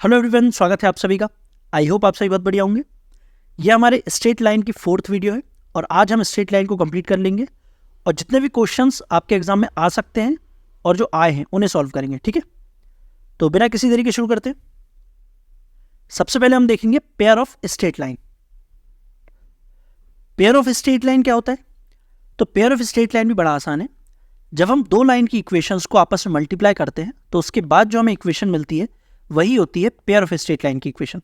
Hello everyone, स्वागत है आप सभी का। आई होप आप सभी बहुत बढ़िया होंगे। ये हमारे स्ट्रेट लाइन की 4th वीडियो है और आज हम स्ट्रेट लाइन को कंप्लीट कर लेंगे और जितने भी क्वेश्चंस आपके एग्जाम में आ सकते हैं और जो आए हैं उन्हें सॉल्व करेंगे। ठीक है, तो बिना किसी देरी के शुरू करते हैं। सबसे पहले हम देखेंगे pair of straight line. Pair of straight line क्या होता है? तो पेयर ऑफ स्ट्रेट लाइन भी बड़ा आसान है। जब हम दो लाइन की इक्वेशंस को आपस में मल्टीप्लाई करते हैं तो उसके बाद जो हमें इक्वेशन मिलती है वही होती है पेयर ऑफ स्ट्रेट लाइन की इक्वेशन।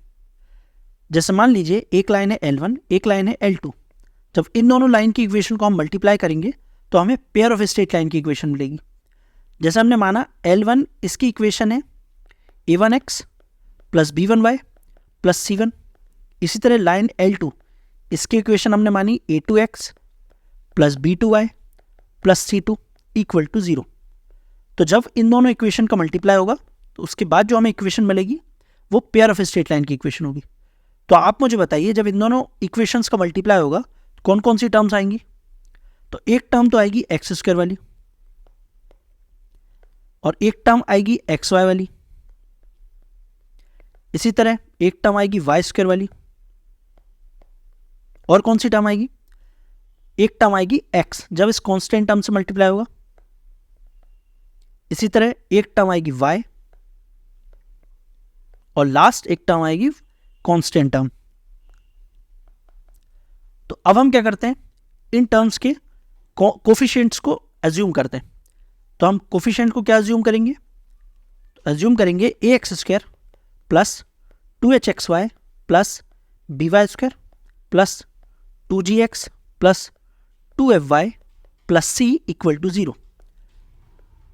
जैसे मान लीजिए एक लाइन है L1, एक लाइन है L2। जब इन दोनों लाइन की इक्वेशन को हम मल्टीप्लाई करेंगे तो हमें पेयर ऑफ स्ट्रेट लाइन की इक्वेशन मिलेगी। जैसे हमने माना L1 इसकी इक्वेशन है a1x plus b1y plus c1। इसी तरह लाइन L2 इसकी इक्वेशन हमने मानी a2x plus b2y plus c2 equal to 0। तो जब इन दोनों इक्वेशन का मल्टीप्लाई होगा तो उसके बाद जो हमें इक्वेशन मिलेगी वो पेयर ऑफ स्ट्रेट लाइन की इक्वेशन होगी। तो आप मुझे बताइए जब इन दोनों इक्वेशंस का मल्टीप्लाई होगा तो कौन कौन सी टर्म्स आएंगी? तो एक टर्म तो आएगी एक्स स्क्वायर वाली और एक टर्म आएगी एक्स वाई वाली। इसी तरह एक टर्म आएगी वाई स्क्वायर वाली। और कौन सी टर्म आएगी? एक टर्म आएगी एक्स जब इस कांस्टेंट टर्म से मल्टीप्लाई होगा। इसी तरह एक टर्म आएगी वाई और लास्ट एक टर्म आएगी कांस्टेंट टर्म। तो अब हम क्या करते हैं, इन टर्म्स के कोफिशिएंट्स को एज्यूम करते हैं। तो हम कोफिशिएंट को क्या एज्यूम करेंगे? तो एज्यूम करेंगे a x square plus 2hxy plus by square plus 2gx plus 2fy plus c equal to 0।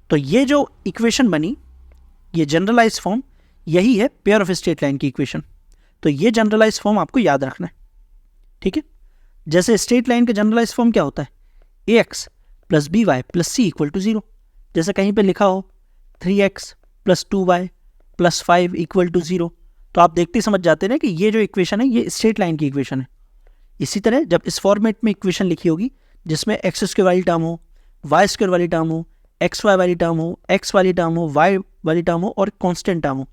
तो ये जो इक्वेशन बनी, ये जनरलाइज फॉर्म, यही है पेयर ऑफ स्ट्रेट लाइन की इक्वेशन। तो ये जनरलाइज फॉर्म आपको याद रखना है। ठीक है, जैसे स्ट्रेट लाइन का जनरलाइज फॉर्म क्या होता है? ax plus by plus c equal to 0। जैसे कहीं पे लिखा हो 3x plus 2y plus 5 equal to 0, तो आप देखते ही समझ जाते हैं कि ये जो इक्वेशन है ये स्ट्रेट लाइन की इक्वेशन है। इसी तरह जब इस फॉर्मेट में इक्वेशन लिखी होगी जिसमें एक्स स्क्वायर वाली टर्म हो, वाई स्क्वायर वाली टर्म हो, एक्स वाई वाली टर्म हो, एक्स वाली टर्म हो, वाई वाली टर्म हो और कांस्टेंट टर्म हो,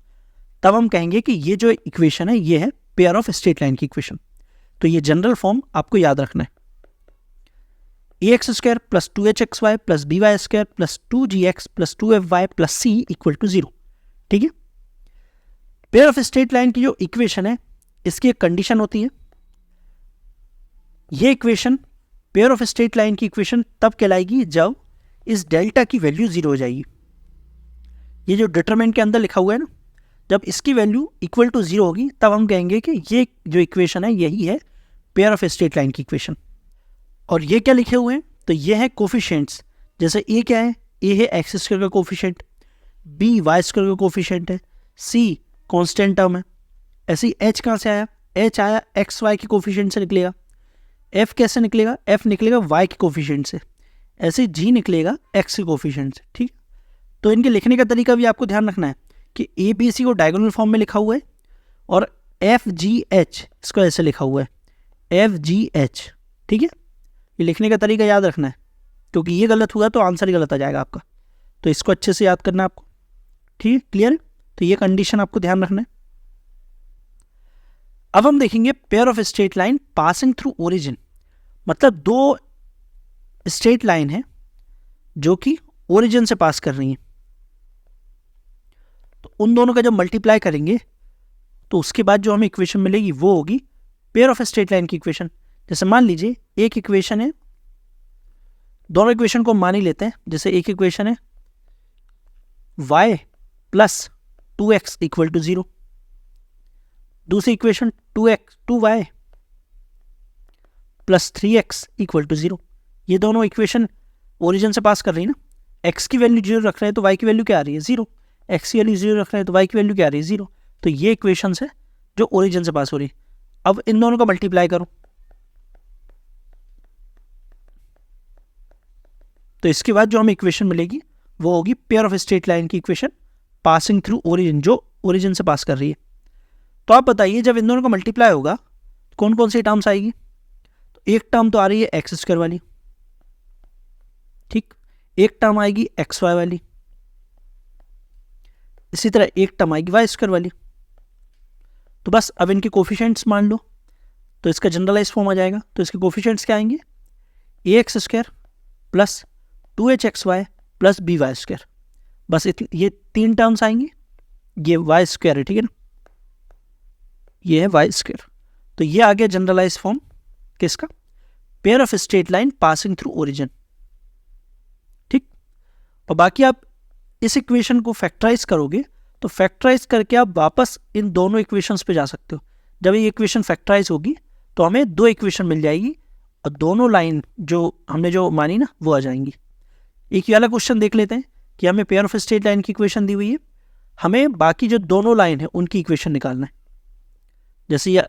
तब हम कहेंगे कि ये जो इक्वेशन है ये है पेयर ऑफ स्ट्रेट लाइन की इक्वेशन। तो ये जनरल फॉर्म आपको याद रखना है। A x square plus 2hxy plus by square plus 2gx plus 2fy plus c equal to 0। ठीक है, पेयर ऑफ स्ट्रेट लाइन की जो इक्वेशन है इसकी एक कंडीशन होती है। ये equation pair of straight line की इक्वेशन तब कहलाएगी जब इस डेल्टा की वैल्यू 0 हो जाएगी। ये जो डिटरमिनेंट के अंदर लिखा हुआ है ना, जब इसकी वैल्यू इक्वल टू 0 होगी तब हम कहेंगे कि ये जो इक्वेशन है यही है पेयर ऑफ स्ट्रेट लाइन की इक्वेशन। और ये क्या लिखे हुए हैं? तो ये है कोफिशिएंट्स। जैसे ए क्या है? ए है एक्स स्क्वायर का कोफिशिएंट, बी वाई स्क्वायर का कोफिशिएंट है, सी कांस्टेंट टर्म है। ऐसे ही एच कहाँ से आया? एच आया एक्स वाई के कोफिशिएंट से निकलेगा। एफ कैसे निकलेगा? एफ निकलेगा वाई के कोफिशिएंट से। ऐसे जी निकलेगा एक्स के कोफिशिएंट से। ठीक, तो इनके लिखने का तरीका भी आपको ध्यान रखना है कि ए बी सी को डायगोनल फॉर्म में लिखा हुआ है और एफ जी एच इसको ऐसे लिखा हुआ है, एफ जी एच। ठीक है, ये लिखने का तरीका याद रखना है क्योंकि ये गलत हुआ तो आंसर ही गलत आ जाएगा आपका। तो इसको अच्छे से याद करना है आपको। ठीक है, क्लियर है? तो ये कंडीशन आपको ध्यान रखना है। अब हम देखेंगे pair of straight line passing through origin. मतलब दो स्ट्रेट लाइन है जो कि ओरिजिन से पास कर रही हैं, तो उन दोनों का जब मल्टीप्लाई करेंगे तो उसके बाद जो हमें इक्वेशन मिलेगी वो होगी पेयर ऑफ स्ट्रेट लाइन की इक्वेशन। जैसे मान लीजिए एक इक्वेशन है, दोनों इक्वेशन को मान ही लेते हैं। जैसे एक इक्वेशन है y plus 2x equal to 0, दूसरी equation 2y plus 3x equal to 0। ये दोनों इक्वेशन ओरिजिन से पास कर रही है ना। x की वैल्यू 0 रख रहे हैं तो y की वैल्यू क्या आ रही है? 0। x की वैल्यू 0 रख रहे हैं तो y की वैल्यू क्या आ रही है? 0। तो ये इक्वेशन है जो ओरिजिन से पास हो रही है। अब इन दोनों का मल्टीप्लाई करो तो इसके बाद जो हमें इक्वेशन मिलेगी वो होगी पेयर ऑफ स्ट्रेट लाइन की इक्वेशन पासिंग थ्रू ओरिजिन, जो ओरिजिन से पास कर रही है। तो आप बताइए जब इन दोनों का मल्टीप्लाई होगा कौन कौन सी टर्म्स आएगी? तो एक टर्म तो आ रही है एक्स स्क्वायर वाली। ठीक, एक टर्म आएगी एक्स वाई वाली। इसी तरह एक टर्म आएगी वाई स्क्वायर वाली। तो बस अब इनके कोफिशिएंट्स मान लो, तो इसका जनरलाइज फॉर्म आ जाएगा। तो इसके कोफिशिएंट्स क्या आएंगे, a x square plus 2hxy plus b y square. बस ये 3 टर्म्स आएंगे, ये वाई स्क्वायर है, ठीक है ना, ये है वाई स्क्वायर। तो ये आ गया जनरलाइज फॉर्म किसका, pair of straight line passing through origin, ठीक। और बाकी आप इस इक्वेशन को फैक्टराइज करोगे तो फैक्टराइज करके आप वापस इन दोनों इक्वेशंस पे जा सकते हो। जब ये इक्वेशन फैक्टराइज होगी तो हमें 2 इक्वेशन मिल जाएगी और दोनों लाइन जो हमने जो मानी ना वो आ जाएंगी। एक ये वाला क्वेश्चन देख लेते हैं कि हमें पेयर ऑफ स्ट्रेट लाइन की इक्वेशन दी हुई है, हमें बाकी जो दोनों लाइन है उनकी इक्वेशन निकालना है।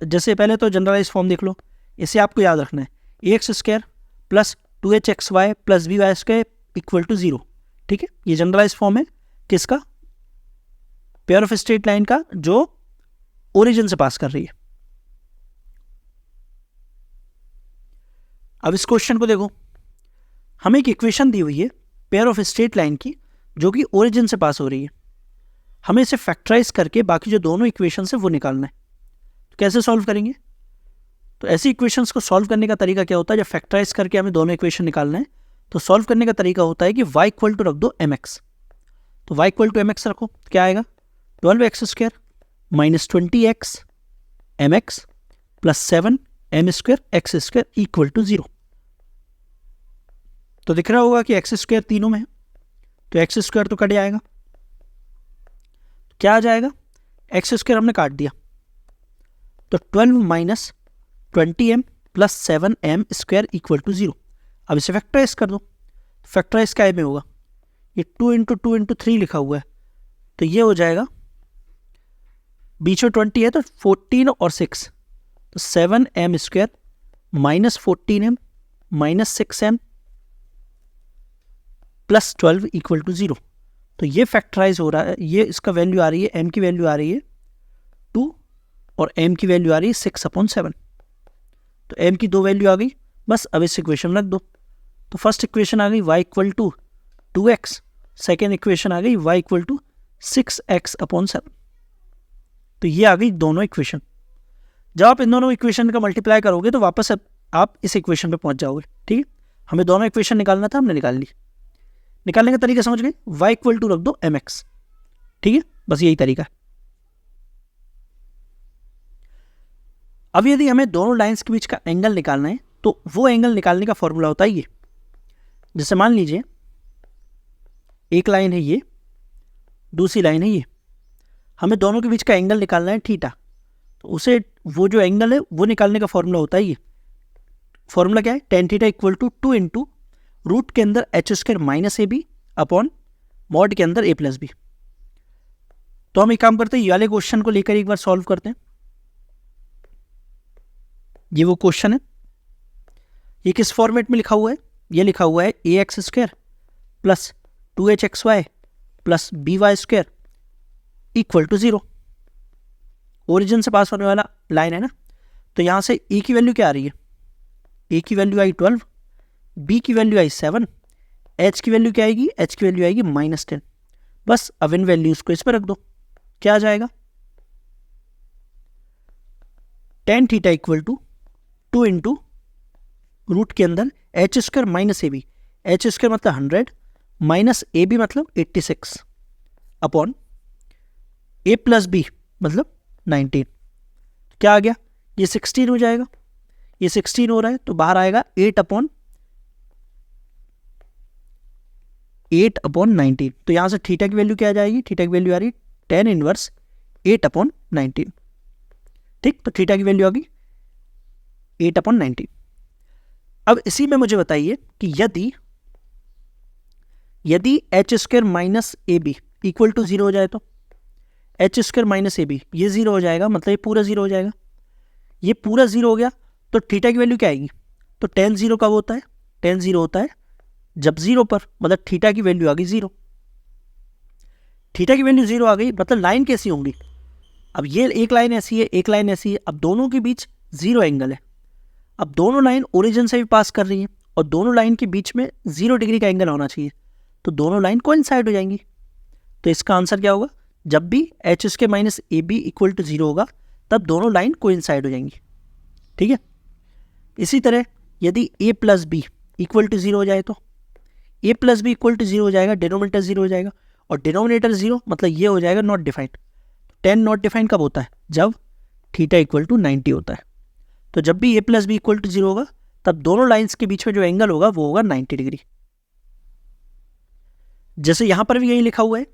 जैसे पहले तो जनरलाइज फॉर्म देख लो, इसे आपको याद रखना है, a x square plus 2hxy plus b y square equal to 0, ठीक है। ये जनरलाइज फॉर्म है किसका, पेयर ऑफ स्ट्रेट लाइन का जो ओरिजिन से पास कर रही है। अब इस क्वेश्चन को देखो, हमें एक इक्वेशन दी हुई है पेयर ऑफ स्ट्रेट लाइन की जो कि ओरिजिन से पास हो रही है। हमें इसे फैक्टराइज करके बाकी जो दोनों इक्वेशन है वो निकालना है। तो कैसे सॉल्व करेंगे, तो ऐसी इक्वेशंस को सॉल्व करने का तरीका क्या होता है, जब फैक्टराइज करके हमें दोनों इक्वेशन निकालना है तो सॉल्व करने का तरीका होता है कि y इक्वल टू रख दो mx। तो y इक्वल टू mx रखो, क्या आएगा, 12x square minus 20x mx plus 7m square x square equal to 0। तो दिख रहा होगा कि एक्स स्क्वायर तीनों में है, तो एक्स स्क्वायर तो कट जाएगा, क्या आ जाएगा, एक्स स्क्वायर हमने काट दिया, तो 12 minus 20m plus 7m square equal to 0। अब इसे फैक्टराइज कर दो, फैक्टराइज क्या में होगा, ये 2 इंटू 2 इंटू 3 लिखा हुआ है, तो ये हो जाएगा, बीच में 20 है तो 14 और 6, तो 7m square minus 14m minus 6m plus 12 equal to 0। तो ये फैक्टराइज हो रहा है, ये इसका वैल्यू आ रही है, m की वैल्यू आ रही है 2 और m की वैल्यू आ रही है 6/7। तो m की 2 वैल्यू आ गई, बस अब इस इक्वेशन में रख दो। तो फर्स्ट इक्वेशन आ गई y equal to 2x, second equation आ गई y इक्वल टू 6x/7। तो ये आ गई दोनों इक्वेशन। जब आप इन दोनों इक्वेशन का मल्टीप्लाई करोगे तो वापस आप इस इक्वेशन पे पहुंच जाओगे, ठीक है। हमें दोनों इक्वेशन निकालना था, हमने निकाल ली। निकालने का तरीका समझ गए, y इक्वल टू रख दो mx, ठीक है, बस यही तरीका है। अब यदि हमें दोनों लाइंस के बीच का एंगल निकालना है तो वो एंगल निकालने का फॉर्मूला होता है ये। जैसे मान लीजिए एक लाइन है ये, दूसरी लाइन है ये, हमें दोनों के बीच का एंगल निकालना है थीटा, तो उसे वो जो एंगल है वो निकालने का फॉर्मूला होता है ये। फॉर्मूला क्या है, tan theta equal to 2 into root के अंदर H square minus A B upon mod के अंदर ए प्लस बी। तो हम एक काम करते हैं, ये वाले क्वेश्चन को लेकर एक बार सॉल्व करते हैं। ये वो क्वेश्चन है, ये किस फॉर्मेट में लिखा हुआ है, ये लिखा हुआ है a x square plus 2hxy plus b y square equal to 0। Origin से पास होने वाला लाइन है ना, तो यहाँ से ए की वैल्यू क्या आ रही है, ए की वैल्यू आई 12, बी की वैल्यू आई 7, एच की वैल्यू क्या आएगी, एच की वैल्यू आएगी -10। बस अब इन वैल्यूज को इस पर रख दो, क्या आ जाएगा, tan theta equal to 2 into root के अंदर H square minus A B, H square मतलब 100 माइनस ए बी मतलब 86 अपॉन ए प्लस बी मतलब 19। क्या आ गया, ये 16 हो जाएगा, ये 16 हो रहा है तो बाहर आएगा 8/19। तो यहाँ से थीटा की वैल्यू क्या आ जाएगी, थीटा की वैल्यू आ रही है tan इनवर्स 8/19, ठीक। तो थीटा की वैल्यू आ गई 8/19। अब इसी में मुझे बताइए कि यदि H square minus A B equal to 0 हो जाए तो H square minus A B ये 0 हो जाएगा, मतलब ये पूरा 0 हो जाएगा। ये पूरा 0 हो गया तो थीटा की वैल्यू क्या आएगी, तो tan 0 कब होता है, tan 0 होता है जब 0 पर, मतलब थीटा की वैल्यू आ गई 0। थीटा की वैल्यू 0 आ गई, मतलब लाइन कैसी होंगी, अब ये एक लाइन ऐसी है, एक लाइन ऐसी है, अब दोनों के बीच 0 एंगल है। अब दोनों लाइन ओरिजिन से भी पास कर रही हैं और दोनों लाइन के बीच में 0 डिग्री का एंगल होना चाहिए, तो दोनों लाइन कोइंसाइड हो जाएंगी। तो इसका आंसर क्या होगा, जब भी H square minus A B equal to 0 होगा तब दोनों लाइन कोइंसाइड हो जाएंगी, ठीक है। इसी तरह यदि a plus B equal to 0 हो जाए तो a plus B equal to 0 हो जाएगा, डिनोमिनेटर 0 हो जाएगा, और डिनोमिनेटर 0 मतलब ये हो जाएगा not defined. Ten not defined कब होता है? जब थीटा इक्वल टू 90 होता है। तो जब भी a plus B equal to 0 होगा तब दोनों लाइंस के बीच में जो एंगल होगा वो होगा 90 डिग्री। जैसे यहां पर भी यही लिखा हुआ है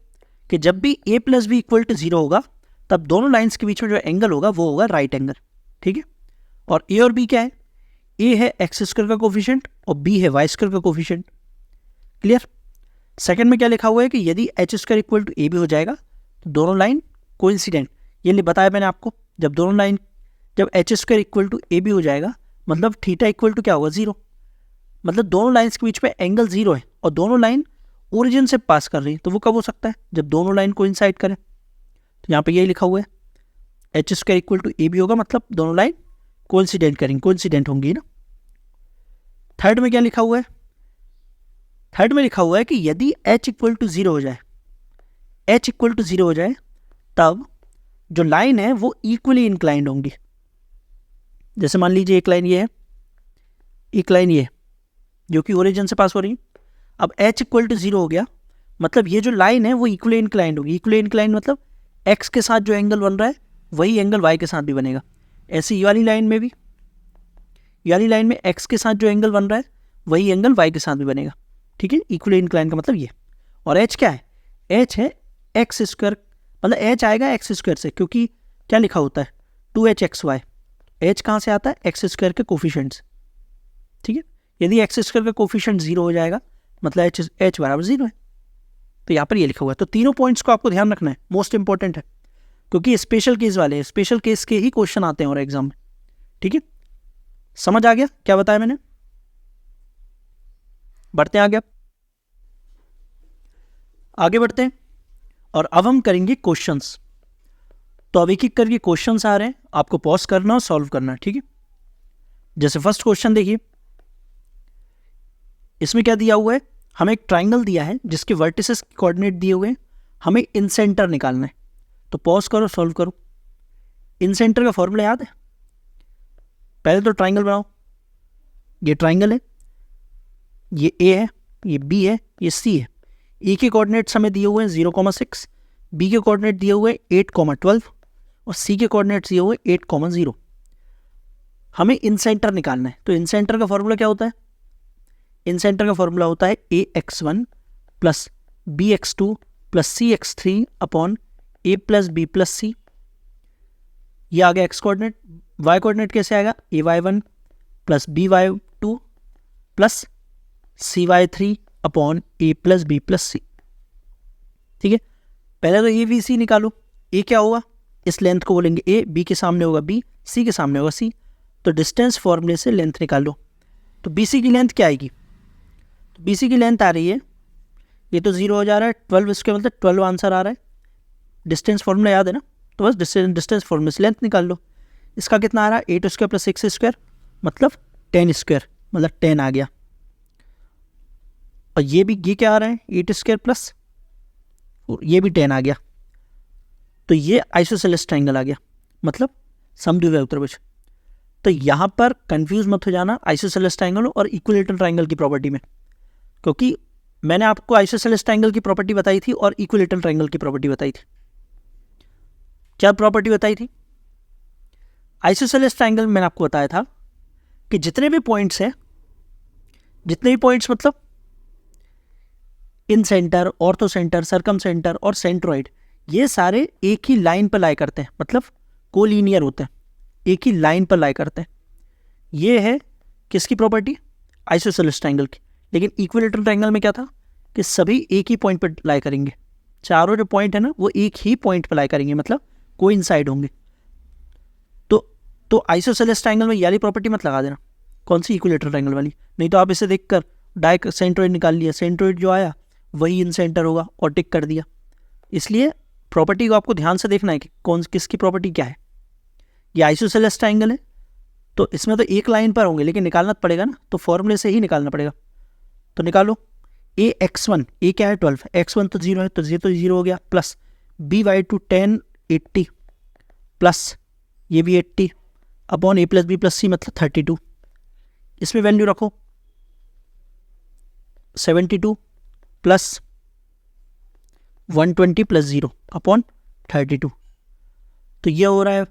कि जब भी a plus B equal to 0 होगा तब दोनों लाइंस के बीच में जो एंगल होगा वो होगा राइट एंगल, ठीक है। और a और b क्या है? a है एक्स स्क्वायर का कोफिशिएंट और b है वाई स्क्वायर का कोफिशिएंट। क्लियर? सेकंड में क्या लिखा हुआ है कि यदि एच स्क्वायर इक्वल टू ए भी हो जाएगा तो दोनों लाइन कोइंसिडेंट, ये बताया मैंने आपको, जब एच स्क्वायर इक्वल टू ए भी हो जाएगा मतलब थीटा इक्वल टू क्या होगा? 0। मतलब दोनों लाइंस के बीच में एंगल 0 है और दोनों लाइन ओरिजिन से पास कर रही है, तो वो कब हो सकता है? जब दोनों लाइन कोइंसाइड करें। तो यहाँ पे यही लिखा हुआ है एच स्क्वायर इक्वल टू ए भी होगा मतलब दोनों लाइन कोइंसिडेंट होंगी ना। थर्ड में क्या लिखा हुआ है? थर्ड में लिखा हुआ है कि यदि h इक्वल टू 0 हो जाए, h इक्वल टू 0 हो जाए तब जो लाइन है वो इक्वली इंक्लाइंड होंगी। जैसे मान लीजिए एक लाइन ये है, एक लाइन ये है जो कि ओरिजिन से पास हो रही है। अब h इक्वल टू 0 हो गया मतलब ये जो लाइन है वो इक्वली इंक्लाइंड होगी। इक्वली इंक्लाइंड मतलब x के साथ जो एंगल बन रहा है वही एंगल y के साथ भी बनेगा। ऐसे ये वाली लाइन में भी, ये वाली लाइन में x के साथ जो एंगल बन रहा है वही एंगल y के साथ भी बनेगा, ठीक है। इक्वली इंक्लाइंड का मतलब ये। और h क्या है? h है एक्स स्क्वायर, मतलब h आएगा एक्स स्क्वायर से, क्योंकि क्या लिखा होता है 2hxy। h कहाँ से आता है? एक्स स्क्वायर के कोफिशिएंट्स, ठीक है। यदि एक्स स्क्वायर का कोफिशिएंट 0 हो जाएगा मतलब h बराबर 0 है। तो यहाँ पर ये लिखा हुआ है। तो तीनों पॉइंट्स को आपको ध्यान रखना है, मोस्ट इंपॉर्टेंट है, क्योंकि स्पेशल केस वाले हैं, स्पेशल केस के ही क्वेश्चन आते हैं और एग्जाम में, ठीक है। समझ आ गया क्या बताया मैंने? बढ़ते हैं आगे बढ़ते हैं और अब हम करेंगे क्वेश्चंस। तो अब एक एक करके क्वेश्चंस आ रहे हैं, आपको पॉज करना और सॉल्व करना है, ठीक है। जैसे फर्स्ट क्वेश्चन देखिए, इसमें क्या दिया हुआ है? हमें एक ट्राइंगल दिया है जिसके वर्टिसेस कोऑर्डिनेट दिए हुए हैं, हमें इन सेंटर निकालना है। तो पॉज करो, सॉल्व करो। इन सेंटर का फॉर्मूला याद है? पहले तो ट्राइंगल बनाओ। ये ट्राइंगल है, ये ए है, ये बी है, ये सी है। ए के कोऑर्डिनेट्स हमें दिए हुए हैं 0,6, बी के कोऑर्डिनेट दिए हुए 8,12 और सी के कोऑर्डिनेट्स दिए हुए 8,0। हमें इन सेंटर निकालना है। तो इन सेंटर का फॉर्मूला क्या होता है? इन सेंटर का फॉर्मूला होता है ax1 plus bx2 plus cx3 upon a plus b plus c. ये आ गया एक्स कोऑर्डिनेट। वाई कोऑर्डिनेट कैसे आएगा? ay1 plus by2 plus cy3 upon a plus b plus c, ठीक है। पहले तो ए बी सी निकालो। ए क्या होगा? इस लेंथ को बोलेंगे ए, बी के सामने होगा बी, सी के सामने होगा सी। तो डिस्टेंस फॉर्मूले से लेंथ निकालो। तो बी सी की लेंथ क्या आएगी? तो बी सी की लेंथ आ रही है, ये तो 0 हो जा रहा है, 12 इसके मतलब 12 आंसर आ रहा है। डिस्टेंस फॉर्मूला याद है ना, तो बस डिस्टेंस फॉर्मूले से लेंथ निकाल लो। इसका कितना आ रहा है? 8 स्क्वायर प्लस 6 स्क्वायर मतलब 10 स्क्वायर, मतलब 10 आ गया। और ये भी, ये क्या आ रहा है? 8 स्क्वायर प्लस, ये भी 10 आ गया। तो ये आइसोसेलेस ट्राइंगल आ गया, मतलब समद्विबाहु त्रिभुज। तो यहाँ पर कंफ्यूज मत हो जाना आइसोसेलेस ट्राइंगल और इक्विलेटरल ट्राइंगल की प्रॉपर्टी में, क्योंकि मैंने आपको आइसोसेलेस ट्राइंगल की प्रॉपर्टी बताई थी और इक्विलेटरल ट्राइंगल की प्रॉपर्टी बताई थी। क्या प्रॉपर्टी बताई थी? आइसोसेलेस ट्राइंगल में मैंने आपको बताया था कि जितने भी पॉइंट्स हैं, जितने भी पॉइंट्स मतलब incentre, orthocentre, circumcentre और सेंट्रोइड, ये सारे एक ही लाइन पर लाई करते हैं, मतलब कोलिनियर होते हैं, एक ही लाइन पर लाई करते हैं। ये है किसकी प्रॉपर्टी? आइसोसेलेस ट्राइंगल की। लेकिन इक्विलेटरल ट्राइंगल में क्या था कि सभी एक ही पॉइंट पर लाई करेंगे, चारों जो पॉइंट है ना वो एक ही पॉइंट पर लाई करेंगे, मतलब कोइंसाइड होंगे। तो आइसोसेलेस ट्राइंगल में ये वाली प्रॉपर्टी मत लगा देना। कौन सी? इक्विलेटरल ट्राइंगल वाली। नहीं तो आप इसे देखकर डायरेक्ट सेंट्रोइड निकाल लिया, सेंट्रोइड जो आया वही इन सेंटर होगा और टिक कर दिया। इसलिए प्रॉपर्टी को आपको ध्यान से देखना है कि कौन किसकी प्रॉपर्टी क्या है। ये आइसोसेलेस ट्राइंगल है तो इसमें तो एक लाइन पर होंगे, लेकिन निकालना पड़ेगा ना, तो फॉर्मूले से ही निकालना पड़ेगा। तो निकालो। ए x1, ए क्या है? 12, x1 तो 0 है तो ये तो 0 हो गया, प्लस by2 10 80 प्लस ये भी 80 अपॉन ए प्लस बी प्लस सी मतलब 32, इसमें वैल्यू रखो 72 प्लस 120 प्लस 0 अपॉन 32, तो ये हो रहा है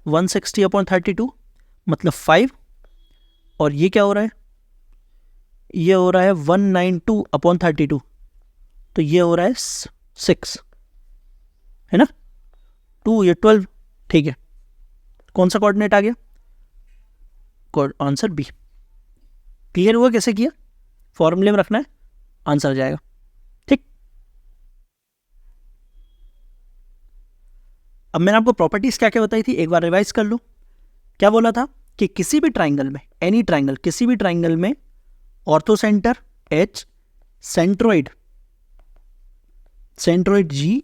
160 अपॉन 32 मतलब 5, और ये क्या हो रहा है, ये हो रहा है 192 अपॉन 32, तो ये हो रहा है 6, है ना, 2 ये 12, ठीक है। कौन सा कोऑर्डिनेट आ गया, आंसर बी। क्लियर हुआ कैसे किया, फॉर्मूले में रखना है, आंसर आ जाएगा, ठीक। अब मैंने आपको प्रॉपर्टीज क्या क्या बताई थी, एक बार रिवाइज कर लो। क्या बोला था कि किसी भी ट्राइंगल में, एनी ट्राइंगल, किसी भी ट्राइंगल में ऑर्थोसेंटर H, सेंट्रोइड G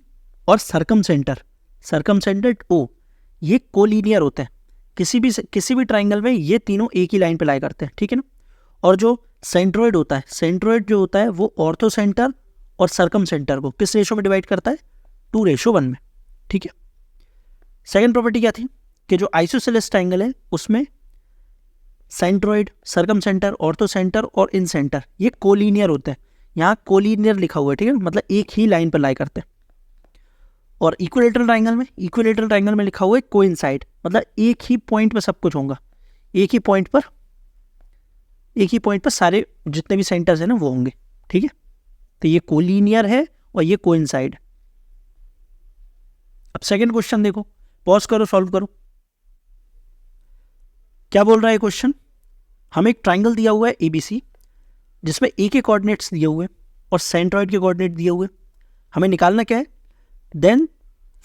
और सरकमसेंटर O, ये कोलिनियर होते हैं। किसी भी ट्राइंगल में ये तीनों एक ही लाइन पे लाई करते हैं, ठीक है ना। और जो सेंट्रोइड होता है, सेंट्रोइड जो होता है वो ऑर्थोसेंटर और सरकमसेंटर को किस रेशो में डिवाइड करता है, 2:1 में, ठीक है। सेकंड प्रॉपर्टी क्या थी कि जो आइसोसेलेस ट्राइंगल है उसमें सेंट्रोइड, सरकमसेंटर, ऑर्थोसेंटर और इन सेंटर ये कोलिनियर होते हैं। यहाँ कोलिनियर लिखा हुआ है, ठीक है, मतलब एक ही लाइन पर लाई करते हैं। और इक्विलेटरल ट्राइंगल में लिखा हुआ है कोइंसाइड, मतलब एक ही पॉइंट पर सब कुछ होगा, एक ही पॉइंट पर सारे जितने भी सेंटर्स हैं ना वो होंगे, ठीक है। तो ये कोलिनियर है और ये कोइंसाइड। अब सेकंड क्वेश्चन देखो, पॉज करो, सॉल्व करो। क्या बोल रहा है क्वेश्चन, हमें एक ट्राइंगल दिया हुआ है ABC जिसमें A के कोऑर्डिनेट्स दिए हुए और सेंट्रॉइड के कोऑर्डिनेट दिए हुए। हमें निकालना क्या है, then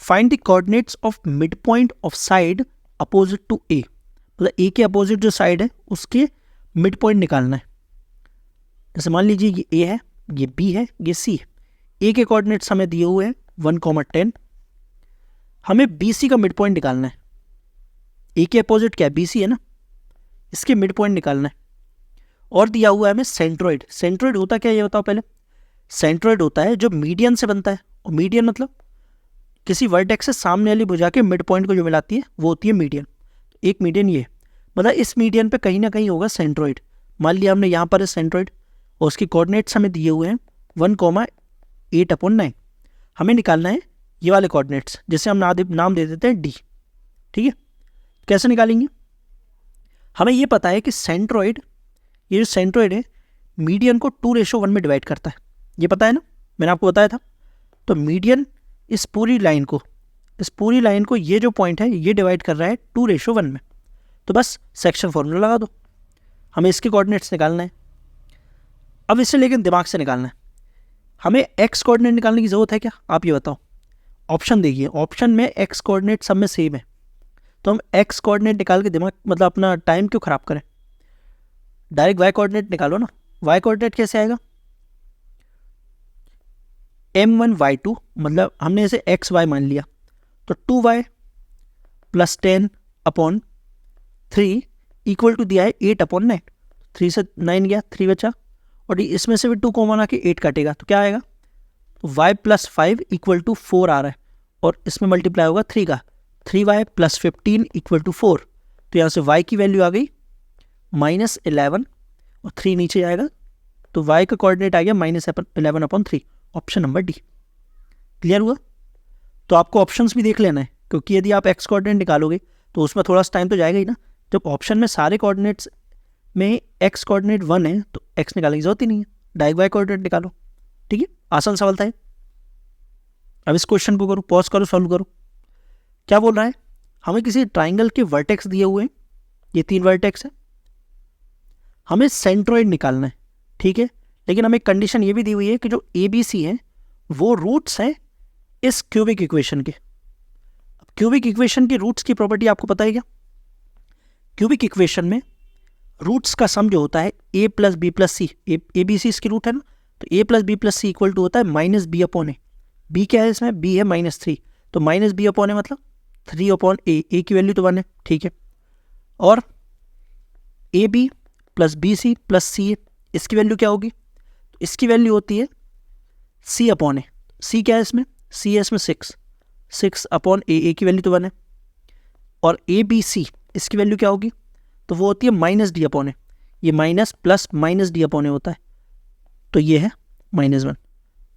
find the coordinates of mid point of side opposite to A, मतलब A के अपोजिट जो साइड है उसके मिड पॉइंट निकालना है। जैसे मान लीजिए ये A है, ये B है, ये C है। A के कोऑर्डिनेट्स हमें दिए हुए हैं 1, 10, हमें BC का मिड पॉइंट निकालना है। A के अपोजिट क्या है, BC है ना, इसके मिड पॉइंट निकालना है। और दिया हुआ है हमें सेंट्रोइड। सेंट्रोइड होता क्या है ये बताओ पहले। सेंट्रोइड होता है जो मीडियन से बनता है, और मीडियन मतलब किसी वर्टेक्स से सामने वाली भुजा के मिड पॉइंट को जो मिलाती है वो होती है मीडियन। एक मीडियन ये, मतलब इस मीडियन पे कहीं ना कहीं होगा सेंट्रोइड। मान लिया हमने यहाँ पर है सेंट्रोइड और उसकी कोऑर्डिनेट्स हमें दिए हुए हैं 1, 8/9। हमें निकालना है ये वाले कोऑर्डिनेट्स जिसे हम नाम दे देते हैं D, ठीक है। कैसे निकालेंगे, हमें ये पता है कि सेंट्रोइड, ये जो सेंट्रोइड है मीडियन को 2:1 में डिवाइड करता है, ये पता है ना, मैंने आपको बताया था। तो मीडियन इस पूरी लाइन को ये जो पॉइंट है ये डिवाइड कर रहा है 2:1 में। तो बस सेक्शन फॉर्मूला लगा दो, हमें इसके कोऑर्डिनेट्स निकालना है। अब इसे लेकिन दिमाग से निकालना है। हमें एक्स कोऑर्डिनेट निकालने की ज़रूरत है क्या, आप ये बताओ। ऑप्शन देखिए, ऑप्शन में एक्स कोऑर्डिनेट सब में सेम है, तो हम एक्स कोऑर्डिनेट निकाल के दिमाग मतलब अपना टाइम क्यों ख़राब करें, डायरेक्ट वाई कोऑर्डिनेट निकालो ना। वाई कोऑर्डिनेट कैसे आएगा, M1 Y2, मतलब हमने इसे एक्स वाई मान लिया, तो 2y + 10/3 इक्वल टू दिया है 8/9। 3 से 9 गया, 3 बचा, और इसमें से भी 2 कॉमन आके 8 काटेगा, तो क्या आएगा, तो y + 5 = 4 आ रहा है, और इसमें मल्टीप्लाई होगा 3 का, 3y + 15 = 4। तो यहाँ से y की वैल्यू आ गई -11 और 3 नीचे जाएगा, तो y का कोऑर्डिनेट आ गया -11/3, ऑप्शन नंबर D। क्लियर हुआ। तो आपको ऑप्शंस भी देख लेना है, क्योंकि यदि आप एक्स कोऑर्डिनेट निकालोगे तो उसमें थोड़ा सा टाइम तो जाएगा ही ना। जब ऑप्शन में सारे कोऑर्डिनेट्स में एक्स कोऑर्डिनेट 1 है तो एक्स निकालने की जरूरत ही नहीं है, डायरेक्ट वाई कोऑर्डिनेट निकालो, ठीक है। आसान सवाल था। अब इस क्वेश्चन को करो, पॉज करो, सॉल्व करो। क्या बोल रहा है, हमें किसी ट्राइंगल के वर्टेक्स दिए हुए हैं, ये 3 वर्टेक्स है, हमें सेंट्रोइड निकालना है, ठीक है। लेकिन हमें कंडीशन ये भी दी हुई है कि जो ABC है वो रूट्स हैं इस क्यूबिक इक्वेशन के। क्यूबिक इक्वेशन की रूट्स की प्रॉपर्टी आपको पता है क्या, क्यूबिक इक्वेशन में रूट्स का सम जो होता है A + B + C, ABC इसकी रूट है ना, तो A + B + C equal to होता है -B/A। B क्या है इसमें, B है -3, तो -B/A मतलब 3/A, A की वैल्यू तो 1 है, ठीक है। और AB + BC + C, इसकी वैल्यू क्या होगी, तो इसकी वैल्यू होती है C/A। C क्या है इसमें, C है इसमें 6/A, A की वैल्यू तो 1 है। और ABC इसकी वैल्यू क्या होगी, तो वो होती है माइनस डी अपॉन ए, ये minus plus minus D upon A होता है, तो ये है -1।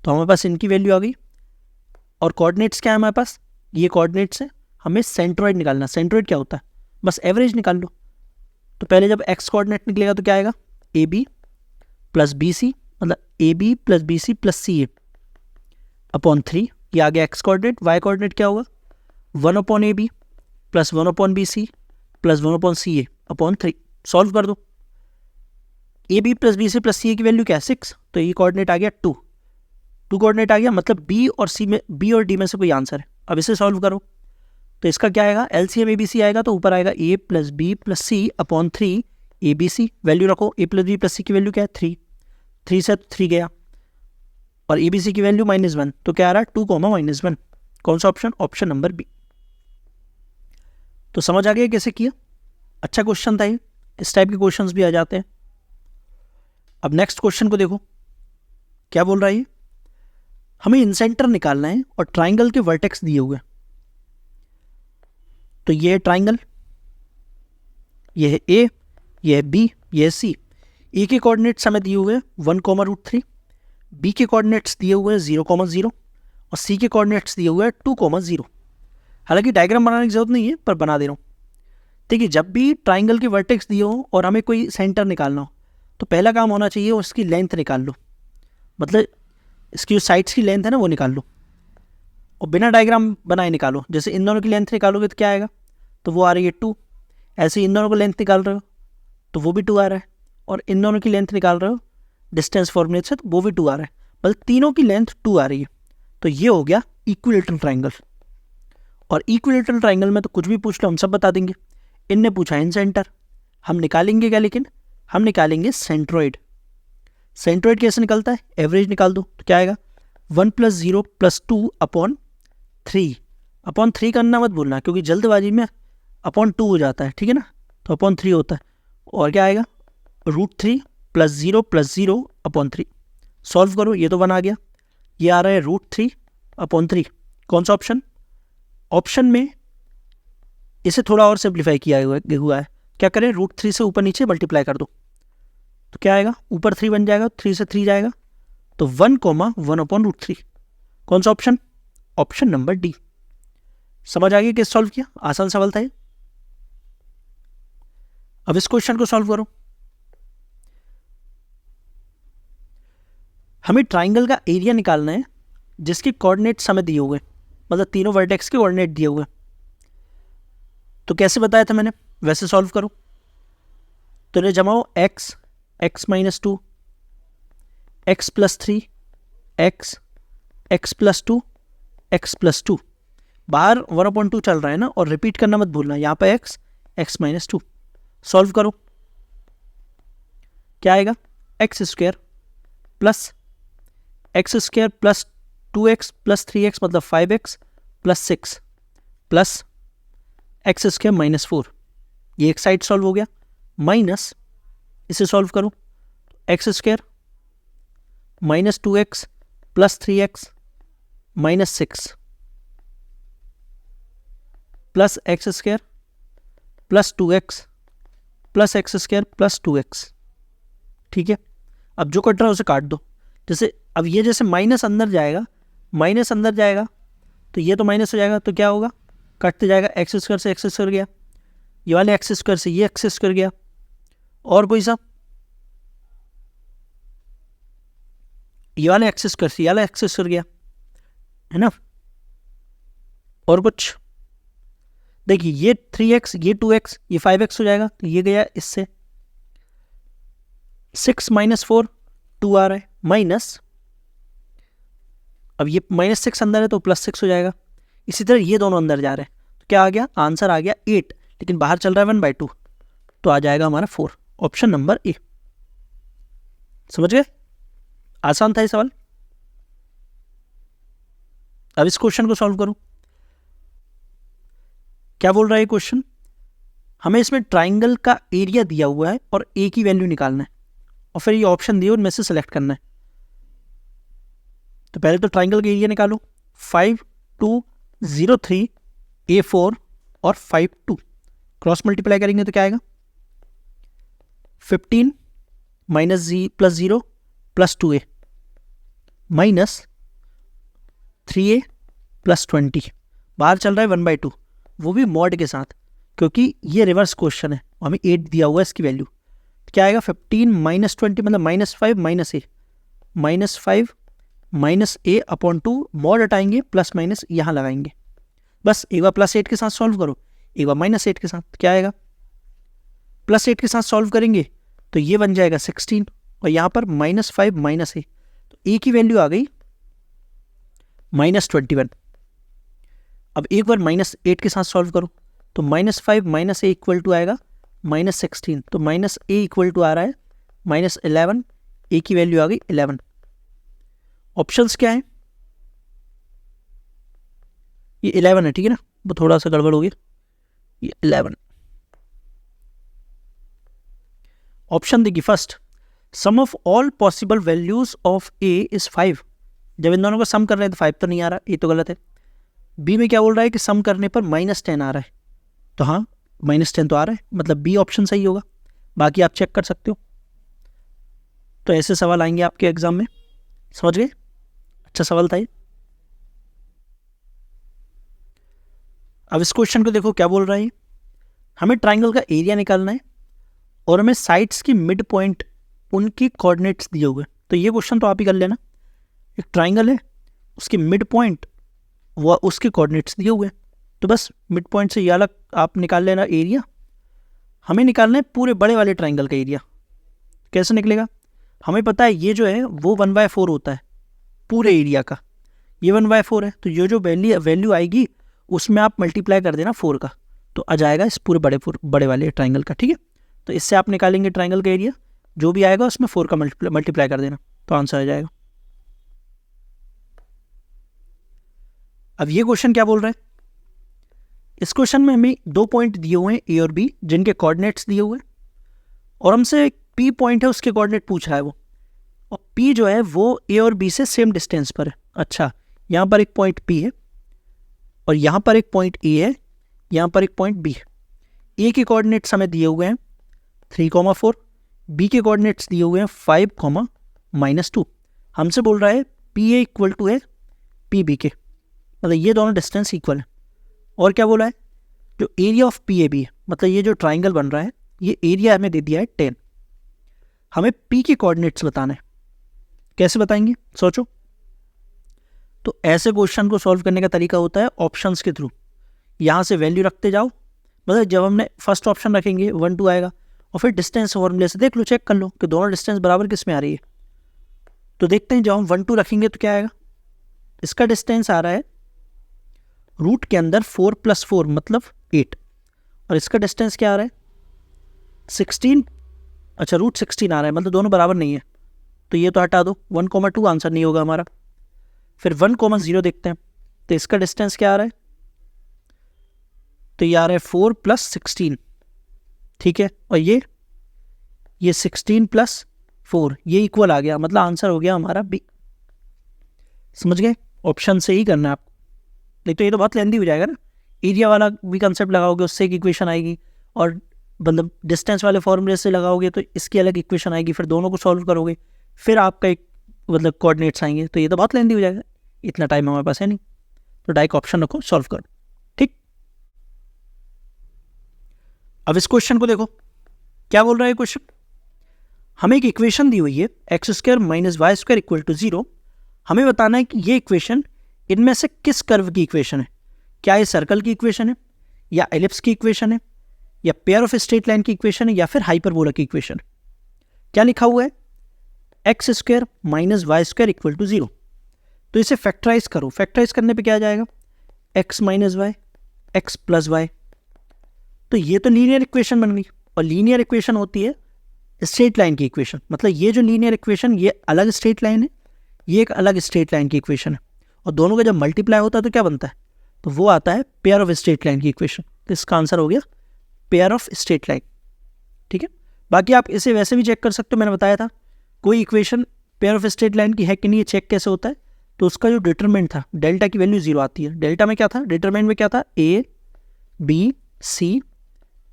तो हमारे पास इनकी वैल्यू आ गई। और कोऑर्डिनेट्स क्या है हमारे पास, ये कोऑर्डिनेट्स है, हमें सेंट्रोइड निकालना। सेंट्रोइड क्या होता है, बस एवरेज निकाल लो। तो पहले जब एक्स कोऑर्डिनेट निकलेगा तो क्या आएगा, AB प्लस BC, मतलब AB plus BC plus CA upon 3, ये आ गया एक्स कोऑर्डिनेट। वाई कोऑर्डिनेट क्या होगा, 1 upon AB plus 1 upon BC plus 1 upon CA upon 3। Solve कर दो। AB plus BC plus CA की वैल्यू क्या है, 6, तो ये कोऑर्डिनेट आ गया 2 कोऑर्डिनेट आ गया, मतलब B और D में से कोई आंसर है। अब इसे सॉल्व करो तो इसका क्या आएगा, LCM ABC आएगा, तो ऊपर आएगा A plus B plus C upon 3 ABC। Value रखो, A plus B plus C की वैल्यू क्या है 3 से 3 गया, और ABC की वैल्यू -1, तो क्या आ रहा है 2, -1। कौन सा ऑप्शन, ऑप्शन नंबर B। तो समझ आ गया कैसे किया, अच्छा क्वेश्चन था ये, इस टाइप के क्वेश्चंस भी आ जाते हैं। अब नेक्स्ट क्वेश्चन को देखो, क्या बोल रहा है ये, हमें इंसेंटर निकालना है और ट्राइंगल के वर्टेक्स दिए हुए। तो ये है ट्राइंगल, ये है A, ये है B, ये है C। A के कोऑर्डिनेट्स हमें दिए हुए हैं 1, B के कोऑर्डिनेट्स दिए हुए हैं 0, और C के कोऑर्डिनेट्स दिए हुए हैं 2, 0। हालांकि डायग्राम बनाने की जरूरत नहीं है, पर बना दे रहा हूँ। देखिए, जब भी ट्राइंगल के वर्टेक्स दिए हो और हमें कोई सेंटर निकालना हो, तो पहला काम होना चाहिए उसकी लेंथ निकाल लो, मतलब इसकी जो साइड्स की लेंथ है ना वो निकाल लो, और बिना डायग्राम बनाए निकालो। जैसे इन दोनों की लेंथ निकालोगे तो क्या आएगा, तो वो आ रही है 2। ऐसे इन दोनों को लेंथ निकाल रहे हो तो वो भी 2 आ रहा है, और इन दोनों की लेंथ निकाल रहे हो डिस्टेंस फॉर्मूले से, तो वो भी 2 आ रहा है, मतलब तीनों की लेंथ 2 आ रही है। तो ये हो गया इक्विलेटरल ट्राइंगल। और इक्विलेटरल ट्राइंगल में तो कुछ भी पूछ लो हम सब बता देंगे। इनने पूछा इन सेंटर, हम निकालेंगे क्या, लेकिन हम निकालेंगे सेंट्रोइड। सेंट्रोइड कैसे निकलता है, एवरेज निकाल दो, तो क्या आएगा 1 + 0 + 2 अपॉन 3। अपॉन 3 करना मत भूलना, क्योंकि जल्दबाजी में अपॉन 2 हो जाता है, ठीक है ना, तो अपॉन 3 होता है। और क्या आएगा √3 + 0 + 0 अपॉन 3। सॉल्व करो, ये तो बना गया। ये आ रहा है √3 अपॉन 3। कौन सा ऑप्शन, ऑप्शन में इसे थोड़ा और सिंप्लीफाई किया हुआ है। क्या करें, √3 से ऊपर नीचे मल्टीप्लाई कर दो, तो क्या आएगा, ऊपर 3 बन जाएगा, 3 से 3 जाएगा, तो 1, 1 अपॉन √3। कौन सा ऑप्शन, ऑप्शन नंबर D। समझ आ गया कैसे सॉल्व किया, आसान सवाल था ये। अब इस क्वेश्चन को सॉल्व करो। हमें ट्राइंगल का एरिया निकालना है जिसके कोऑर्डिनेट्स हमें दिए हुए, मतलब तीनों वर्टेक्स के कोऑर्डिनेट दिए हुए। तो कैसे बताया था मैंने, वैसे सॉल्व करो। तो इन्हें जमाओ, x -2, x + 3, x + 2, x + 2। बाहर 1/2 चल रहा है ना, और रिपीट करना मत भूलना, यहाँ पे x -2। सॉल्व करो, क्या आएगा, x² plus x² plus 2x plus 3x मतलब 5x प्लस 6 प्लस x² -4। ये एक साइड सॉल्व हो गया, माइनस इसे सॉल्व करो, x² -2x plus 3x -6 plus x² plus 2x plus x² plus 2x। ठीक है, अब जो कट रहा है उसे काट दो। जैसे अब ये जैसे माइनस अंदर जाएगा, तो ये तो माइनस हो जाएगा, तो क्या होगा, कटते जाएगा, x² से x² गया, ये वाले x² से ये x² गया, और कोई सा, ये वाले x² से ये वाला x² गया, है ना। और कुछ देखिए, ये 3x, ये 2x, ये 5x हो जाएगा, तो ये गया इससे, 6 - 4 2 आ रहा है, माइनस, अब ये -6 अंदर है तो +6 हो जाएगा। इसी तरह ये दोनों अंदर जा रहे हैं, तो क्या आ गया, आंसर आ गया 8, लेकिन बाहर चल रहा है 1/2, तो आ जाएगा हमारा 4, ऑप्शन नंबर A। समझ गए, आसान था ये सवाल। अब इस क्वेश्चन को सॉल्व करो। क्या बोल रहा है क्वेश्चन, हमें इसमें ट्राइंगल का एरिया दिया हुआ है और A की वैल्यू निकालना है, और फिर ये ऑप्शन दिए उनमें से सेलेक्ट करना है। तो पहले तो ट्राइंगल का एरिया निकालो, 5, 2, 0, 3, A4 और 5 2, क्रॉस मल्टीप्लाई करेंगे तो क्या आएगा 15 minus plus 0 plus 2a minus 3a plus 20, बाहर चल रहा है 1/2, वो भी मॉड के साथ, क्योंकि ये रिवर्स क्वेश्चन है, हमें 8 दिया हुआ है इसकी वैल्यू। क्या आएगा 15 माइनस 20 मतलब -5 -5 माइनस a अपॉन 2, मॉड हटाएंगे प्लस माइनस यहाँ लगाएंगे, बस एक बार +8 के साथ सॉल्व करो, एक बार -8 के साथ, क्या आएगा +8 के साथ सॉल्व करेंगे तो ये बन जाएगा 16 और यहाँ पर -5 माइनस a, तो a की वैल्यू आ गई -21। अब एक बार -8 के साथ सॉल्व करो तो -5 माइनस a इक्वल टू आएगा -16, तो माइनस a इक्वल टू आ रहा है -11, a की वैल्यू आ गई 11। ऑप्शंस क्या है, ये 11 है, ठीक है ना, वो थोड़ा सा गड़बड़ हो गया, ये 11। ऑप्शन देखिए, first sum of all possible values of a is 5, जब इन दोनों को सम कर रहे हैं तो 5 तो नहीं आ रहा, ये तो गलत है। बी में क्या बोल रहा है कि सम करने पर -10 आ रहा है, तो हाँ -10 तो आ रहा है, मतलब बी ऑप्शन सही होगा, बाकी आप चेक कर सकते हो। तो ऐसे सवाल आएंगे आपके एग्जाम में, समझ गए, अच्छा सवाल था ये। अब इस क्वेश्चन को देखो क्या बोल रहा है, हमें ट्राइंगल का एरिया निकालना है और हमें साइड्स की मिड पॉइंट उनकी कोऑर्डिनेट्स दिए हुए, तो ये क्वेश्चन तो आप ही कर लेना। एक ट्राइंगल है, उसकी मिड पॉइंट वो उसके कोऑर्डिनेट्स दिए हुए हैं, तो बस मिड पॉइंट से ये अलग आप निकाल लेना एरिया। हमें निकालना है पूरे बड़े वाले ट्राइंगल का एरिया, कैसे निकलेगा, हमें पता है ये जो है वो 1/4 होता है पूरे एरिया का, ये 1/4 है, तो ये जो वैल्यू आएगी उसमें आप मल्टीप्लाई कर देना 4 का, तो आ जाएगा इस पूरे बड़े वाले ट्राइंगल का, ठीक है। तो इससे आप निकालेंगे ट्राइंगल का एरिया, जो भी आएगा उसमें 4 का मल्टीप्लाई कर देना, तो आंसर आ जाएगा। अब ये क्वेश्चन क्या बोल रहा है, इस क्वेश्चन में हमें 2 पॉइंट दिए हुए हैं ए और बी, जिनके कोऑर्डिनेट्स दिए हुए हैं, और हमसे पी पॉइंट है उसके कोऑर्डिनेट पूछ रहा है वो, और पी जो है वो ए और बी से सेम डिस्टेंस पर है। अच्छा, यहाँ पर एक पॉइंट पी है और यहाँ पर एक पॉइंट ए है, यहाँ पर एक पॉइंट बी है। ए के कोऑर्डिनेट्स हमें दिए हुए हैं 3,4, बी के कोऑर्डिनेट्स दिए हुए हैं 5, -2। हमसे बोल रहा है पी ए इक्वल टू है पी बी के, मतलब ये दोनों डिस्टेंस इक्वल है। और क्या बोला है, जो area of P A B है, मतलब ये जो ट्राइंगल बन रहा है ये एरिया हमें दे दिया है 10। हमें पी के कोऑर्डिनेट्स बताना है, कैसे बताएंगे सोचो। तो ऐसे क्वेश्चन को सॉल्व करने का तरीका होता है ऑप्शंस के थ्रू, यहाँ से वैल्यू रखते जाओ, मतलब जब हमने फर्स्ट ऑप्शन रखेंगे 1 2 आएगा, और फिर डिस्टेंस फॉर्मूले से देख लो, चेक कर लो कि दोनों डिस्टेंस बराबर किस में आ रही है। तो देखते हैं जब हम 1 2 रखेंगे तो क्या आएगा, इसका डिस्टेंस आ रहा है रूट के अंदर 4 + 4 मतलब 8, और इसका डिस्टेंस क्या आ रहा है 16, अच्छा रूट 16 आ रहा है, मतलब दोनों बराबर नहीं है, तो ये तो हटा दो, 1,2 आंसर नहीं होगा हमारा। फिर 1,0 देखते हैं, तो इसका डिस्टेंस क्या आ रहा है, तो ये आ रहा है 4 + 16, ठीक है, और ये 16 + 4 ये इक्वल आ गया, मतलब आंसर हो गया हमारा बी। समझ गए, ऑप्शन से ही करना है आपको, नहीं तो ये तो बहुत लेंदी हो जाएगा ना। एरिया वाला भी कंसेप्ट लगाओगे उससे एक इक्वेशन आएगी, और मतलब डिस्टेंस वाले फॉर्मूले से लगाओगे तो इसकी अलग इक्वेशन आएगी, फिर दोनों को सॉल्व करोगे, फिर आपका एक मतलब कोऑर्डिनेट्स आएंगे, तो ये तो बहुत लेंदी हो जाएगा, इतना टाइम हमारे पास है नहीं, तो डायरेक्ट ऑप्शन रखो, सॉल्व करो, ठीक। अब इस क्वेश्चन को देखो क्या बोल रहा है क्वेश्चन, हमें एक इक्वेशन दी हुई है x² - y² = 0। हमें बताना है कि ये इक्वेशन इनमें से किस कर्व की इक्वेशन है, क्या ये सर्कल की इक्वेशन है, या एलिप्स की इक्वेशन है, या पेयर ऑफ स्ट्रेट लाइन की इक्वेशन है, या फिर हाइपरबोला की इक्वेशन है। क्या लिखा हुआ है x² - y² = 0, तो इसे फैक्टराइज करो, फैक्टराइज करने पे क्या आ जाएगा x - y x + y, तो ये तो लीनियर इक्वेशन बन गई, और लीनियर इक्वेशन होती है स्ट्रेट लाइन की इक्वेशन, मतलब ये जो लीनियर इक्वेशन ये अलग स्ट्रेट लाइन है, ये एक अलग स्ट्रेट लाइन की इक्वेशन है, और दोनों का जब मल्टीप्लाई होता है तो क्या बनता है, तो वो आता है पेयर ऑफ स्ट्रेट लाइन की इक्वेशन। तो इसका आंसर हो गया पेयर ऑफ स्ट्रेट लाइन, ठीक है। बाकी आप इसे वैसे भी चेक कर सकते हो, मैंने बताया था कोई equation pair of straight line की है कि नहीं, ये चेक कैसे होता है, तो उसका जो डिटरमिनेंट था डेल्टा की वैल्यू 0 आती है। डेल्टा में क्या था, डिटरमिनेंट में क्या था, A B C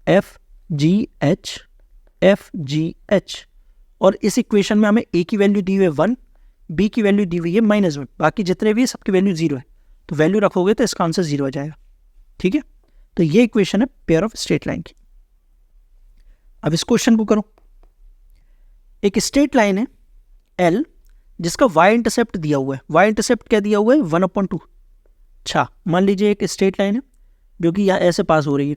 F G H, और इस इक्वेशन में हमें ए की वैल्यू दी हुई है 1, बी की वैल्यू दी हुई है -1, बाकी जितने भी है सबकी वैल्यू 0 है, तो वैल्यू रखोगे तो इसका आंसर 0 आ जाएगा। ठीक है, तो ये इक्वेशन है पेयर ऑफ स्ट्रेट लाइन की। अब इस क्वेश्चन को करो। एक स्ट्रेट लाइन है L जिसका y इंटरसेप्ट दिया हुआ है। y इंटरसेप्ट क्या दिया हुआ है? 1/2। अच्छा, मान लीजिए एक स्ट्रेट लाइन है जो कि यहाँ ऐसे पास हो रही है।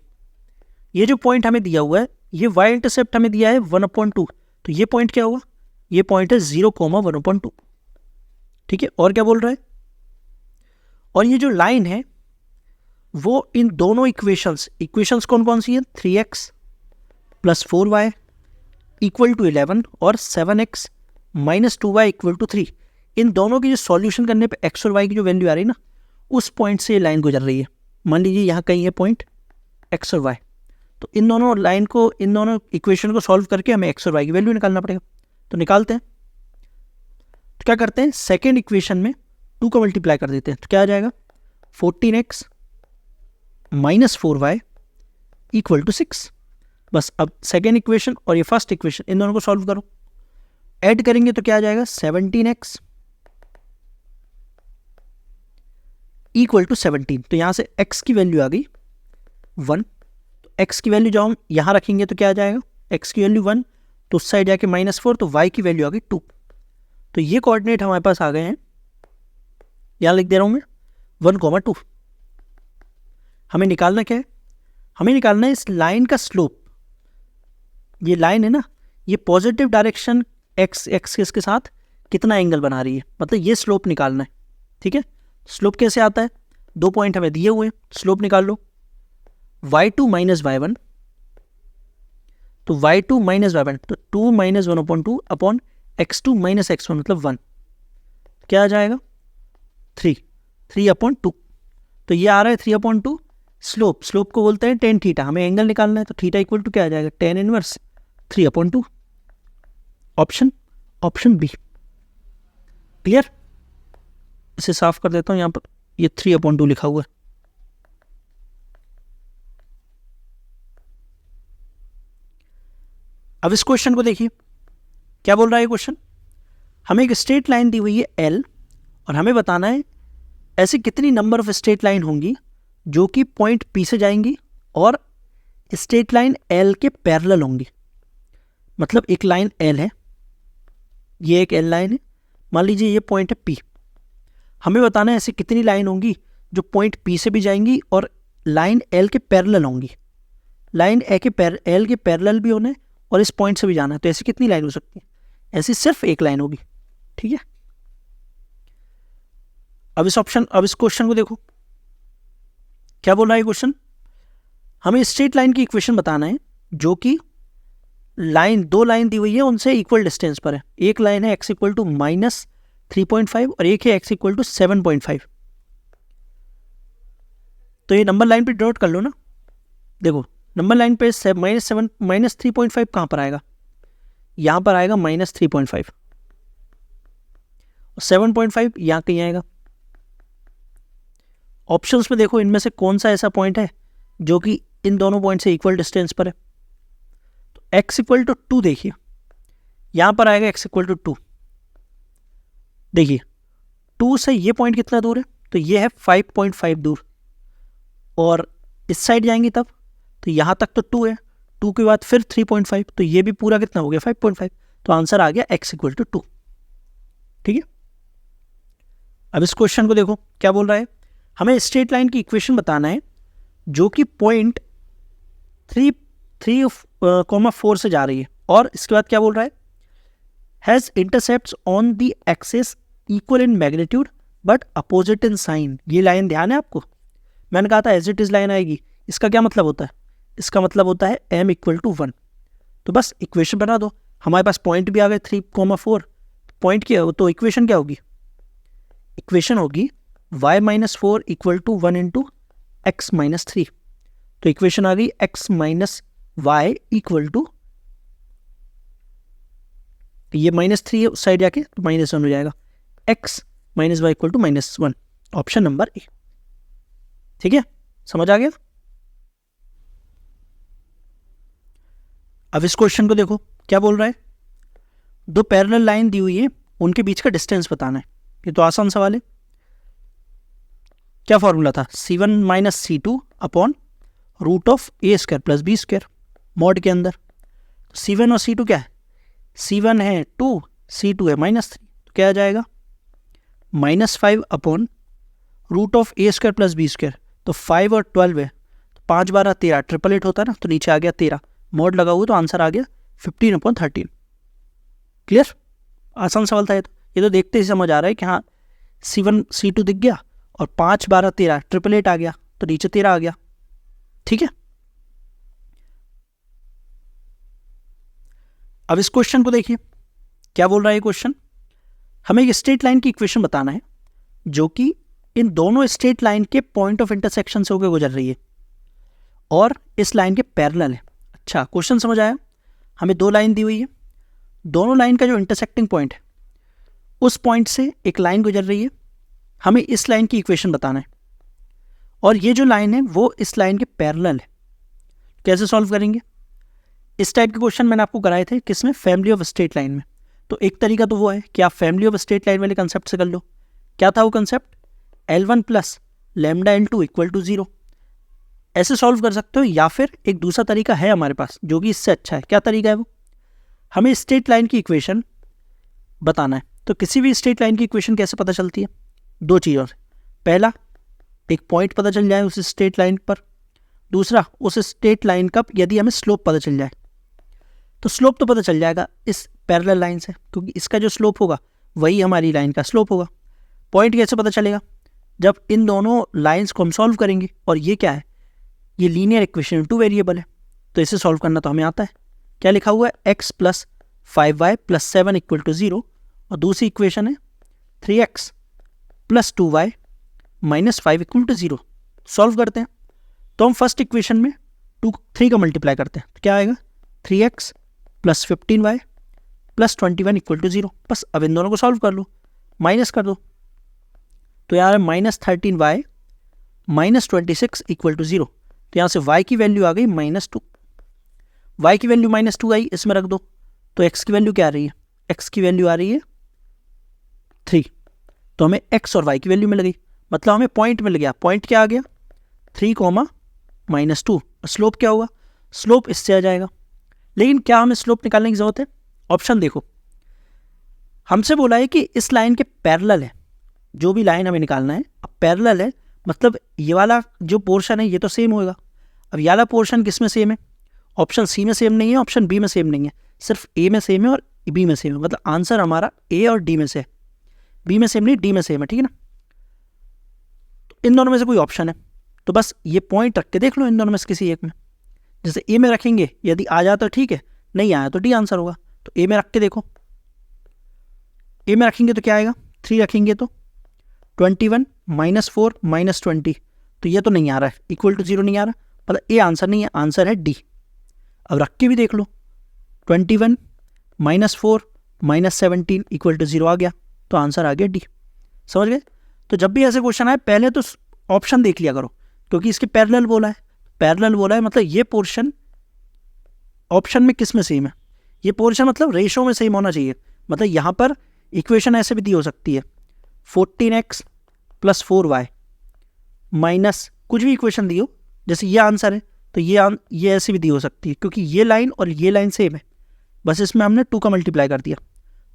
ये जो पॉइंट हमें दिया हुआ है, ये y इंटरसेप्ट हमें दिया है 1/2, तो ये पॉइंट क्या होगा? ये पॉइंट है 0,1/2। ठीक है, और क्या बोल रहा है? और ये जो लाइन है वो इन दोनों इक्वेशंस कौन कौन सी है? 3x + 4y = 11 और 7x - 2y = 3, इन दोनों की जो सॉल्यूशन करने पे x और y की जो वैल्यू आ रही है ना, उस पॉइंट से ये लाइन गुजर रही है। मान लीजिए यहाँ कहीं है पॉइंट x और y, तो इन दोनों इक्वेशन को सॉल्व करके हमें x और y की वैल्यू निकालना पड़ेगा। तो निकालते हैं। तो क्या करते हैं, सेकेंड इक्वेशन में 2 का मल्टीप्लाई कर देते हैं, तो क्या आ जाएगा? 14x - 4y = 6। बस अब सेकेंड इक्वेशन और ये फर्स्ट इक्वेशन, इन दोनों को सॉल्व करो, ऐड करेंगे तो क्या आ जाएगा? 17x = 17। तो यहां से x की वैल्यू आ गई 1, तो x की वैल्यू जब हम यहां रखेंगे तो क्या आ जाएगा? x की वैल्यू 1, तो उस साइड जाके -4, तो y की वैल्यू आ गई 2। तो ये कोऑर्डिनेट हमारे पास आ गए हैं, यहां लिख दे रहा हूं मैं 1,2। हमें निकालना क्या है? हमें निकालना है इस लाइन का स्लोप। ये लाइन है ना, ये पॉजिटिव डायरेक्शन x एक्सिस के साथ कितना एंगल बना रही है, मतलब ये स्लोप निकालना है। ठीक है, स्लोप कैसे आता है? 2 पॉइंट हमें दिए हुए हैं, स्लोप निकाल लो। y2 - y1, तो y2 - y1, तो 2 - 1/2 अपॉन x2 - x1 मतलब 1, क्या आ जाएगा? 3/2। तो ये आ रहा है 3/2। स्लोप को बोलते हैं tan थीटा, हमें एंगल निकालना है, तो थीटा = क्या आ जाएगा? tan inverse 3/2। Option B. Clear? इसे साफ कर देता हूं, यहां पर ये 3/2 लिखा हुआ है। अब इस क्वेश्चन को देखिए, क्या बोल रहा है क्वेश्चन? हमें एक स्ट्रेट लाइन दी हुई है L, और हमें बताना है ऐसी कितनी नंबर ऑफ स्ट्रेट लाइन होंगी जो कि पॉइंट P से जाएंगी और स्ट्रेट लाइन L के पैरेलल होंगी। मतलब एक लाइन L है, ये एक L लाइन है, मान लीजिए ये पॉइंट है P। हमें बताना है ऐसी कितनी लाइन होंगी जो पॉइंट P से भी जाएंगी और लाइन L के पैरेलल होंगी। लाइन L के पैरेलल भी होना है और इस पॉइंट से भी जाना है, तो ऐसी कितनी लाइन हो सकती है? ऐसी सिर्फ एक लाइन होगी। ठीक है, अब इस क्वेश्चन को देखो, क्या बोल रहा है क्वेश्चन? हमें स्ट्रेट लाइन की इक्वेशन बताना है जो कि दो लाइन दी हुई है, उनसे इक्वल डिस्टेंस पर है। एक लाइन है x = -3.5 और एक है x = 7.5। तो ये नंबर लाइन पे डॉट कर लो ना। देखो नंबर लाइन पे -3.5 कहां पर आएगा? यहां पर आएगा -3.5, और 7.5 यहां कहीं आएगा। ऑप्शंस में देखो, इनमें से कौन सा ऐसा पॉइंट है जो कि इन दोनों पॉइंट से इक्वल डिस्टेंस पर है? तो x = 2, देखिए यहां पर आएगा x = 2। देखिए 2 से ये पॉइंट कितना दूर है? तो ये है 5.5 दूर, और इस साइड जाएंगे तब तो यहां तक तो 2 है, 2 के बाद फिर 3.5, तो ये भी पूरा कितना हो गया? 5.5। तो आंसर आ गया x = 2। ठीक है, अब इस क्वेश्चन को देखो, क्या बोल रहा है? हमें स्ट्रेट लाइन की इक्वेशन बताना है जो कि पॉइंट 3,4 से जा रही है, और इसके बाद क्या बोल रहा है? Has intercepts on the axis equal in magnitude but opposite in sign. ये लाइन ध्यान है आपको, मैंने कहा था एज इट इज लाइन आएगी। इसका क्या मतलब होता है? इसका मतलब होता है m = 1। तो बस इक्वेशन बना दो, हमारे पास पॉइंट भी आ गए 3,4। पॉइंट क्या हो, तो इक्वेशन क्या होगी? इक्वेशन होगी y - 4 = 1 × x - 3। तो इक्वेशन आ गई x - y = ये -3 है, उस साइड जाके तो -1 हो जाएगा, x - y = -1। Option number A. ठीक है, समझ आ गया? अब इस क्वेश्चन को देखो क्या बोल रहा है, दो पैरेलल लाइन दी हुई है, उनके बीच का डिस्टेंस बताना है। ये तो आसान सवाल है। क्या फॉर्मूला था, C1 minus C2 upon root of A square plus B square mod के अंदर। C1 और C2 क्या है, C1 है 2, C2 है -3, तो क्या आ जाएगा -5 upon root of A square plus B square. तो 5 और 12 है, तो 5 12 13, 888 होता है ना, तो नीचे आ गया 13, मॉड लगा हुआ तो आंसर आ गया 15/13। क्लियर, आसान सवाल था ये तो। ये तो देखते ही समझ आ रहा है कि हाँ C1 C2 दिख गया और 5 12 13, 888 आ गया, तो नीचे 13 आ गया। ठीक है, अब इस क्वेश्चन को देखिए क्या बोल रहा है ये क्वेश्चन। हमें एक स्ट्रेट लाइन की इक्वेशन बताना है जो कि इन दोनों स्ट्रेट लाइन के पॉइंट ऑफ इंटरसेक्शन से होकर गुजर रही है और इस लाइन के पैरेलल है। अच्छा, क्वेश्चन समझ आया। हमें दो लाइन दी हुई है, दोनों लाइन का जो इंटरसेक्टिंग पॉइंट है उस पॉइंट से एक लाइन गुजर रही है। हमें इस लाइन की इक्वेशन बताना है और ये जो लाइन है वो इस लाइन के पैरेलल है। कैसे सॉल्व करेंगे, इस टाइप के क्वेश्चन मैंने आपको कराए थे किसमें, फैमिली ऑफ स्ट्रेट लाइन में। तो एक तरीका तो वो है कि आप फैमिली ऑफ स्ट्रेट लाइन वाले कंसेप्ट से कर लो। क्या था वो concept, L1 plus lambda L2 equal to 0। ऐसे सॉल्व कर सकते हो, या फिर एक दूसरा तरीका है हमारे पास जो कि इससे अच्छा है। क्या तरीका है वो, हमें स्ट्रेट लाइन की इक्वेशन बताना है। तो किसी भी स्ट्रेट लाइन की इक्वेशन कैसे पता चलती है, दो चीज़ों से। पहला, एक पॉइंट पता चल जाए उस स्ट्रेट लाइन पर। दूसरा, उस स्ट्रेट लाइन का यदि हमें स्लोप पता चल जाए, तो स्लोप तो पता चल जाएगा इस पैरेलल लाइन से, क्योंकि इसका जो स्लोप होगा वही हमारी लाइन का स्लोप होगा। पॉइंट कैसे पता चलेगा, जब इन दोनों लाइंस को हम सॉल्व करेंगे। और ये क्या है, ये लीनियर इक्वेशन 2 वेरिएबल है, तो इसे सॉल्व करना तो हमें आता है। क्या लिखा हुआ है, x plus 5y plus 7 equal to 0, और दूसरी इक्वेशन है 3x plus 2y minus 5 equal to 0। Solve करते हैं तो हम फर्स्ट इक्वेशन में 3 का मल्टीप्लाई करते हैं, तो क्या आएगा 3x plus 15y plus 21 equal to 0। बस अब इन दोनों को सॉल्व कर लो, माइनस कर दो, तो यार -13y माइनस 26 इक्वल टू 0। तो यहाँ से y की वैल्यू आ गई -2, y की वैल्यू -2 आई, इसमें रख दो। तो x की वैल्यू क्या आ रही है, x की वैल्यू आ रही है 3। तो हमें x और y की वैल्यू मिल गई, मतलब हमें पॉइंट मिल गया। पॉइंट क्या आ गया 3, -2। स्लोप क्या होगा, स्लोप इससे आ जाएगा। लेकिन क्या हमें स्लोप निकालने की जरूरत है, ऑप्शन देखो। हमसे बोला है कि इस लाइन के पैरेलल है, जो भी लाइन हमें निकालना है। अब पैरेलल है मतलब ये वाला जो पोर्शन है ये तो सेम होगा। अब ये वाला पोर्शन किस में सेम है, ऑप्शन सी में सेम नहीं है, ऑप्शन बी में सेम नहीं है, सिर्फ ए में सेम है और बी में सेम है। मतलब आंसर हमारा ए और डी में से है, बी में सेम नहीं, डी में सेम है। ठीक है ना, तो इन दोनों में से कोई ऑप्शन है तो बस ये पॉइंट रख के देख लो इन दोनों में से किसी एक में। जैसे ए में रखेंगे, यदि आ जाए तो ठीक है, नहीं आया तो डी आंसर होगा। तो ए में रख के देखो, ए में रखेंगे तो क्या आएगा, 3 रखेंगे तो 21 -4 -20, तो ये तो नहीं आ रहा है, इक्वल टू 0 नहीं आ रहा, मतलब ए आंसर नहीं है, आंसर है डी। अब रख के भी देख लो, 21 -4 -17 इक्वल टू 0 आ गया, तो आंसर आ गया डी। समझ गए। तो जब भी ऐसे क्वेश्चन आए पहले तो ऑप्शन देख लिया करो, क्योंकि इसके पैरेलल बोला है। पैरेलल बोला है मतलब ये पोर्शन ऑप्शन में किस में सेम है, ये पोर्शन मतलब रेशो में सेम होना चाहिए। मतलब यहाँ पर इक्वेशन ऐसे भी दी हो सकती है, 14x प्लस 4y माइनस कुछ भी इक्वेशन दी हो, जैसे ये आंसर है तो ये ऐसे भी दी हो सकती है, क्योंकि ये लाइन और ये लाइन सेम है, बस इसमें हमने 2 का मल्टीप्लाई कर दिया।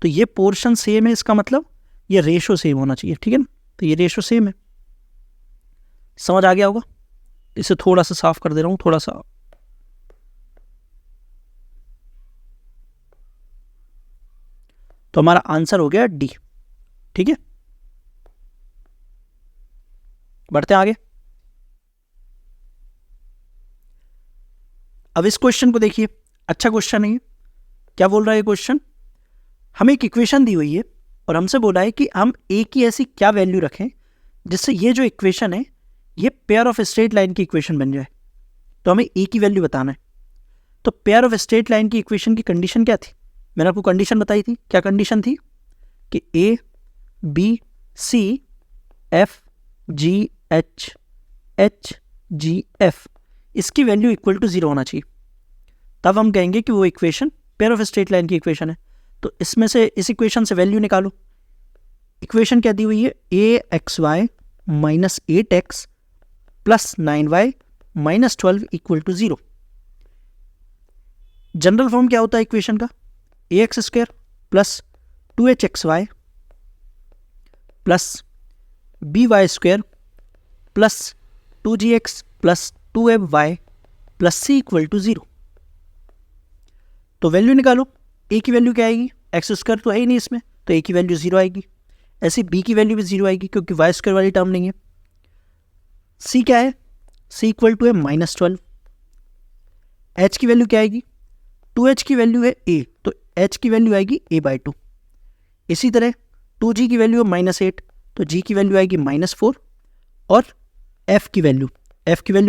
तो ये पोर्शन सेम है, इसका मतलब ये रेशो सेम होना चाहिए। ठीक है ना, तो ये रेशो सेम है। समझ आ गया होगा। इसे थोड़ा सा साफ कर दे रहा हूँ, थोड़ा सा। तो हमारा आंसर हो गया डी। ठीक है, बढ़ते हैं आगे। अब इस क्वेश्चन को देखिए, अच्छा क्वेश्चन है ये। क्या बोल रहा है ये क्वेश्चन, हमें एक इक्वेशन दी हुई है और हमसे बोला है कि हम ए की ऐसी क्या वैल्यू रखें जिससे ये जो इक्वेशन है ये पेयर ऑफ स्ट्रेट लाइन की इक्वेशन बन जाए। तो हमें ए की वैल्यू बताना है। तो पेयर ऑफ स्ट्रेट लाइन की इक्वेशन की कंडीशन क्या थी, मैंने आपको कंडीशन बताई थी। क्या कंडीशन थी कि A B C F G H G F इसकी वैल्यू इक्वल टू 0 होना चाहिए। तब हम कहेंगे कि वो equation pair of straight line की इक्वेशन है। तो इसमें से इस इक्वेशन से वैल्यू निकालो। इक्वेशन क्या दी हुई है, a x y minus 8x plus 9y minus 12 equal to 0। General form क्या होता है इक्वेशन का, a x square plus 2hxy plus by square plus 2gx plus 2fy plus c equal to 0। तो वैल्यू निकालो। ए की वैल्यू क्या आएगी, x square तो है ही नहीं इसमें, तो ए की वैल्यू 0 आएगी। ऐसे बी की वैल्यू भी 0 आएगी क्योंकि वाई स्क्वायर वाली टर्म नहीं है। सी क्या है, सी इक्वल टू है माइनस 12। एच की वैल्यू क्या आएगी, 2h की वैल्यू है ए, तो h की वैल्यू आएगी a/2। इसी तरह 2g की वैल्यू है -8, तो g की वैल्यू आएगी -4। और f की वैल्यू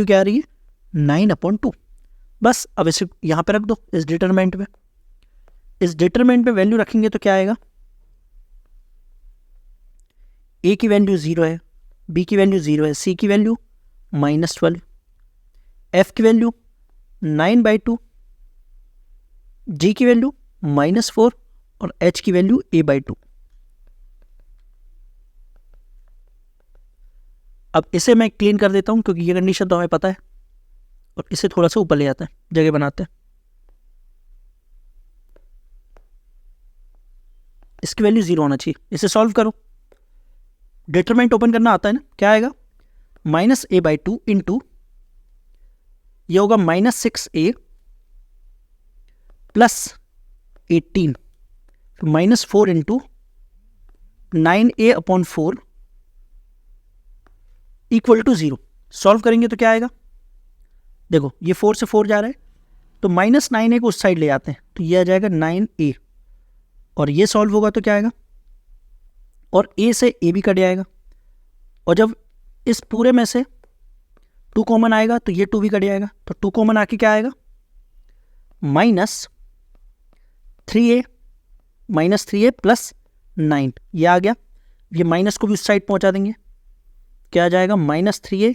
क्या आ रही है 9/2। बस अब इसे यहाँ पे रख दो इस डिटरमिनेंट में। इस डिटरमिनेंट में वैल्यू रखेंगे तो क्या आएगा, a की वैल्यू 0 है, b की वैल्यू 0 है, c की वैल्यू -12, f की वैल्यू 9/2, g की वैल्यू -4 और h की वैल्यू a/2। अब इसे मैं क्लीन कर देता हूं क्योंकि ये कंडीशन तो हमें पता है, और इसे थोड़ा सा ऊपर ले जाते हैं, जगह बनाते हैं। इसकी वैल्यू 0 होना चाहिए। इसे सॉल्व करो। डिटरमिनेंट ओपन करना आता है ना, क्या आएगा -a/2 इंटू ये होगा -6a plus 18 -4 into 9a/4 equal to 0। Solve करेंगे तो क्या आएगा, देखो ये 4 से 4 जा रहा है, तो -9a को उस साइड ले जाते हैं, तो ये आ जाएगा 9a, और ये सॉल्व होगा तो क्या आएगा, और a से a भी कट जाएगा, और जब इस पूरे में से 2 कॉमन आएगा तो ये 2 भी कट जाएगा, तो 2 कॉमन आके क्या आएगा -3a प्लस 9, ये आ गया। ये माइनस को भी उस साइड पहुंचा देंगे, क्या आ जाएगा -3a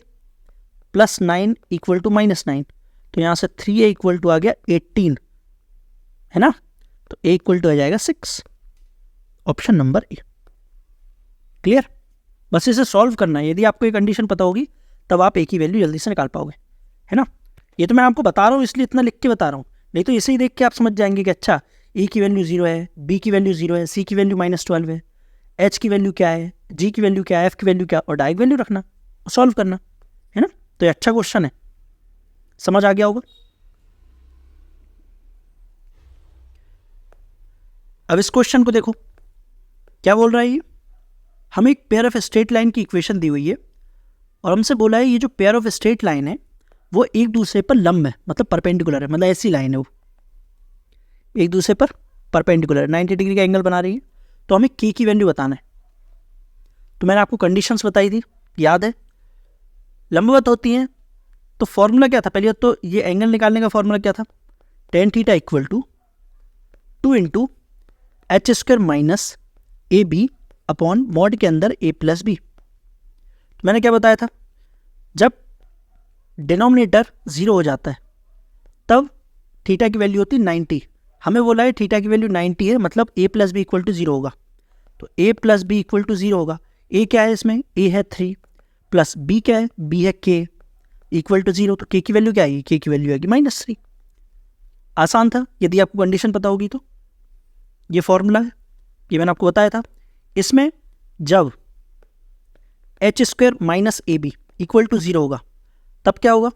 प्लस 9 इक्वल टू -9, तो यहाँ से 3a इक्वल टू आ गया 18, है ना, तो a इक्वल टू आ जाएगा 6, ऑप्शन नंबर ए। क्लियर, बस इसे सॉल्व करना है। यदि आपको ये कंडीशन पता होगी तब आप a की वैल्यू जल्दी से निकाल पाओगे, है ना। ये तो मैं आपको बता रहा हूँ इसलिए इतना लिख के बता रहा हूँ, नहीं तो इसे ही देख के आप समझ जाएंगे कि अच्छा e की वैल्यू 0 है, b की वैल्यू 0 है, c की वैल्यू -12 है, h की वैल्यू क्या है, g की वैल्यू क्या है, f की वैल्यू क्या, और डायरेक्ट वैल्यू रखना और सॉल्व करना, है ना। तो ये अच्छा क्वेश्चन है, समझ आ गया होगा। अब इस क्वेश्चन को देखो क्या बोल रहा है ये, हमें एक पेयर ऑफ स्ट्रेट लाइन की इक्वेशन दी हुई है और हमसे बोला है ये जो पेयर ऑफ स्ट्रेट लाइन है वो एक दूसरे पर लंब है, मतलब परपेंडिकुलर है, मतलब ऐसी लाइन है वो एक दूसरे पर परपेंडिकुलर 90 डिग्री का एंगल बना रही है। तो हमें k की वैल्यू बताना है। तो मैंने आपको कंडीशंस बताई थी, याद है, लंबवत होती हैं तो फॉर्मूला क्या था, पहले तो ये एंगल निकालने का फॉर्मूला क्या था, tan theta equal to 2 into H square minus A B upon mod के अंदर a प्लस बी। मैंने क्या बताया था, जब डिनोमिनेटर 0 हो जाता है तब थीटा की वैल्यू होती है 90। हमें बोला है थीटा की वैल्यू 90 है, मतलब a plus B equal to 0 होगा, तो a plus B equal to 0 होगा। a क्या है इसमें, a है 3 प्लस b क्या है, b है k इक्वल टू 0, तो k की वैल्यू क्या आएगी, k की वैल्यू आएगी -3। आसान था, यदि आपको कंडीशन पता होगी तो। ये फॉर्मूला है, ये मैंने आपको बताया था। इसमें जब H square minus A B equal to 0 होगा तब क्या होगा,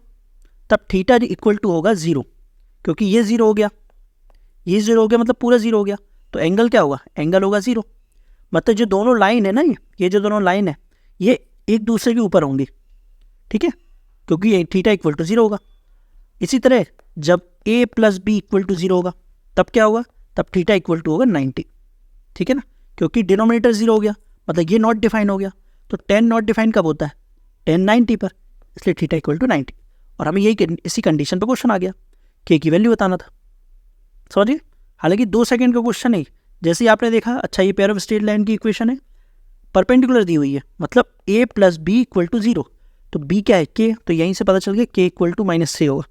तब थीटा इक्वल टू होगा 0, क्योंकि ये 0 हो गया, ये 0 हो गया, मतलब पूरा 0 हो गया, तो एंगल क्या होगा, एंगल होगा 0। मतलब जो दोनों लाइन है ना, ये जो दोनों लाइन है ये एक दूसरे के ऊपर होंगी, ठीक है, क्योंकि ये थीटा इक्वल टू 0 होगा। इसी तरह जब a plus B equal to 0 होगा तब क्या होगा, तब थीटा इक्वल टू होगा 90, ठीक है ना, क्योंकि डिनोमिनेटर 0 हो गया, मतलब ये नॉट डिफाइन हो गया। तो 10 नॉट डिफाइन कब होता है, 10 90 पर, इसलिए थीटा इक्वल टू 90। और हमें यही इसी कंडीशन पर क्वेश्चन आ गया, k की वैल्यू बताना था। समझिए, हालांकि 2 सेकंड का क्वेश्चन है। जैसे ही आपने देखा, अच्छा ये पेयर ऑफ स्ट्रेट लाइन की इक्वेशन है, परपेंडिकुलर दी हुई है, मतलब a plus B equal to 0, तो b क्या है, k, तो यहीं से पता चल गया k इक्वल टू -3 होगा,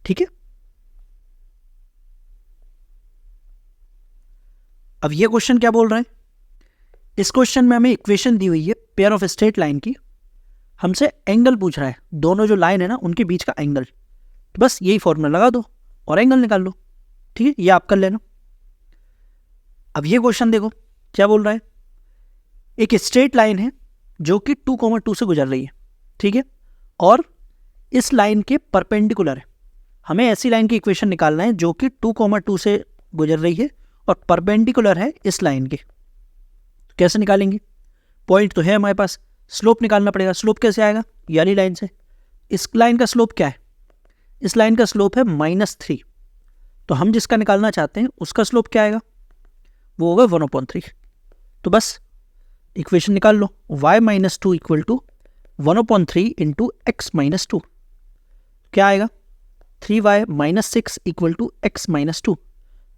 ठीक है। अब ये क्वेश्चन क्या बोल रहा है, इस क्वेश्चन में हमें इक्वेशन दी हुई है पेयर ऑफ स्ट्रेट लाइन की, हमसे एंगल पूछ रहा है, दोनों जो लाइन है ना उनके बीच का एंगल। तो बस यही फॉर्मूला लगा दो और एंगल निकाल लो, ठीक है, ये आप कर लेना। अब ये क्वेश्चन देखो क्या बोल रहा है, एक स्ट्रेट लाइन है जो कि 2,2 से गुजर रही है, ठीक है, और इस लाइन के परपेंडिकुलर है। हमें ऐसी लाइन की इक्वेशन निकालना है जो कि 2,2 से गुजर रही है और परपेंडिकुलर है इस लाइन के। तो कैसे निकालेंगे, पॉइंट तो है हमारे पास, स्लोप निकालना पड़ेगा। स्लोप कैसे आएगा, यानी लाइन से। इस लाइन का स्लोप क्या है, इस लाइन का स्लोप है -3। तो हम जिसका निकालना चाहते हैं उसका स्लोप क्या आएगा, वो होगा 1/3। तो बस इक्वेशन निकाल लो, y - 2 = 1/3 इंटू x - 2। क्या आएगा, 3y - 6 = x - 2।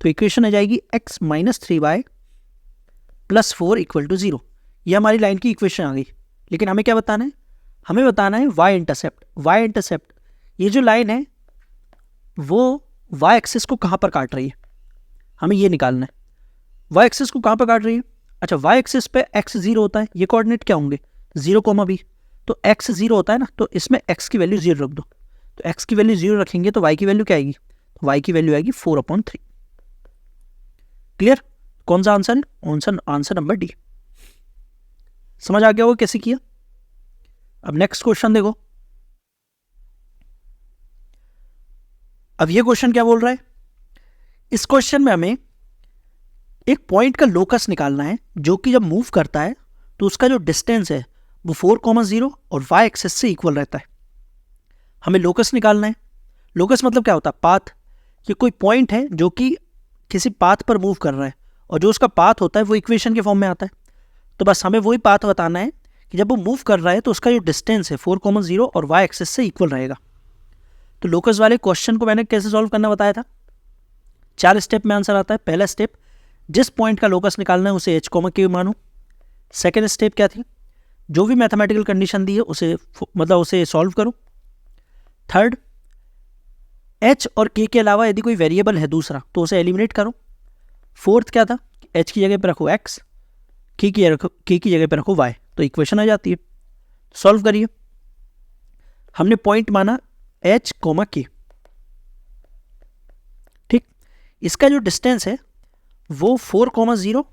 तो इक्वेशन आ जाएगी x - 3y + 4 = 0। ये हमारी लाइन की इक्वेशन आ गई। लेकिन हमें क्या बताना है, हमें बताना है y इंटरसेप्ट। y इंटरसेप्ट, ये जो लाइन है वो y एक्सिस को कहाँ पर काट रही है, हमें ये निकालना है। y एक्सिस को कहाँ पर काट रही है, अच्छा y एक्सिस पे x 0 होता है, ये कोऑर्डिनेट क्या होंगे 0, b। तो x 0 होता है ना, तो इसमें x की वैल्यू 0 रख दो। तो x की वैल्यू 0 रखेंगे तो y की वैल्यू क्या आएगी, तो y की वैल्यू आएगी 4/3। क्लियर, कौन सा आंसर है, आंसर नंबर डी। समझ आ गया वो कैसे किया। अब नेक्स्ट क्वेश्चन देखो, अब ये क्वेश्चन क्या बोल रहा है, इस क्वेश्चन में हमें एक पॉइंट का लोकस निकालना है जो कि जब मूव करता है तो उसका जो डिस्टेंस है वो 4,0 और y एक्सिस से इक्वल रहता है। हमें लोकस निकालना है। लोकस मतलब क्या होता है, पाथ। ये कोई पॉइंट है जो कि किसी पाथ पर मूव कर रहा है और जो उसका पाथ होता है वो इक्वेशन के फॉर्म में आता है। तो बस हमें वही पाथ बताना है कि जब वो मूव कर रहा है तो उसका जो डिस्टेंस है 4,0 और y एक्सिस से इक्वल रहेगा। तो लोकस वाले क्वेश्चन को मैंने कैसे सॉल्व करना बताया था, 4 स्टेप में आंसर आता है। पहला स्टेप, जिस पॉइंट का लोकस निकालना है उसे h, k मानो। सेकेंड स्टेप क्या थी, जो भी मैथमेटिकल कंडीशन दी है उसे सॉल्व करो। थर्ड, h और k के अलावा यदि कोई वेरिएबल है दूसरा तो उसे एलिमिनेट करो। फोर्थ क्या था, h की जगह पर रखो x, k की जगह पर रखो y, तो इक्वेशन आ जाती है। सॉल्व करिए। हमने पॉइंट माना h, k, ठीक। इसका जो डिस्टेंस है वो 4,0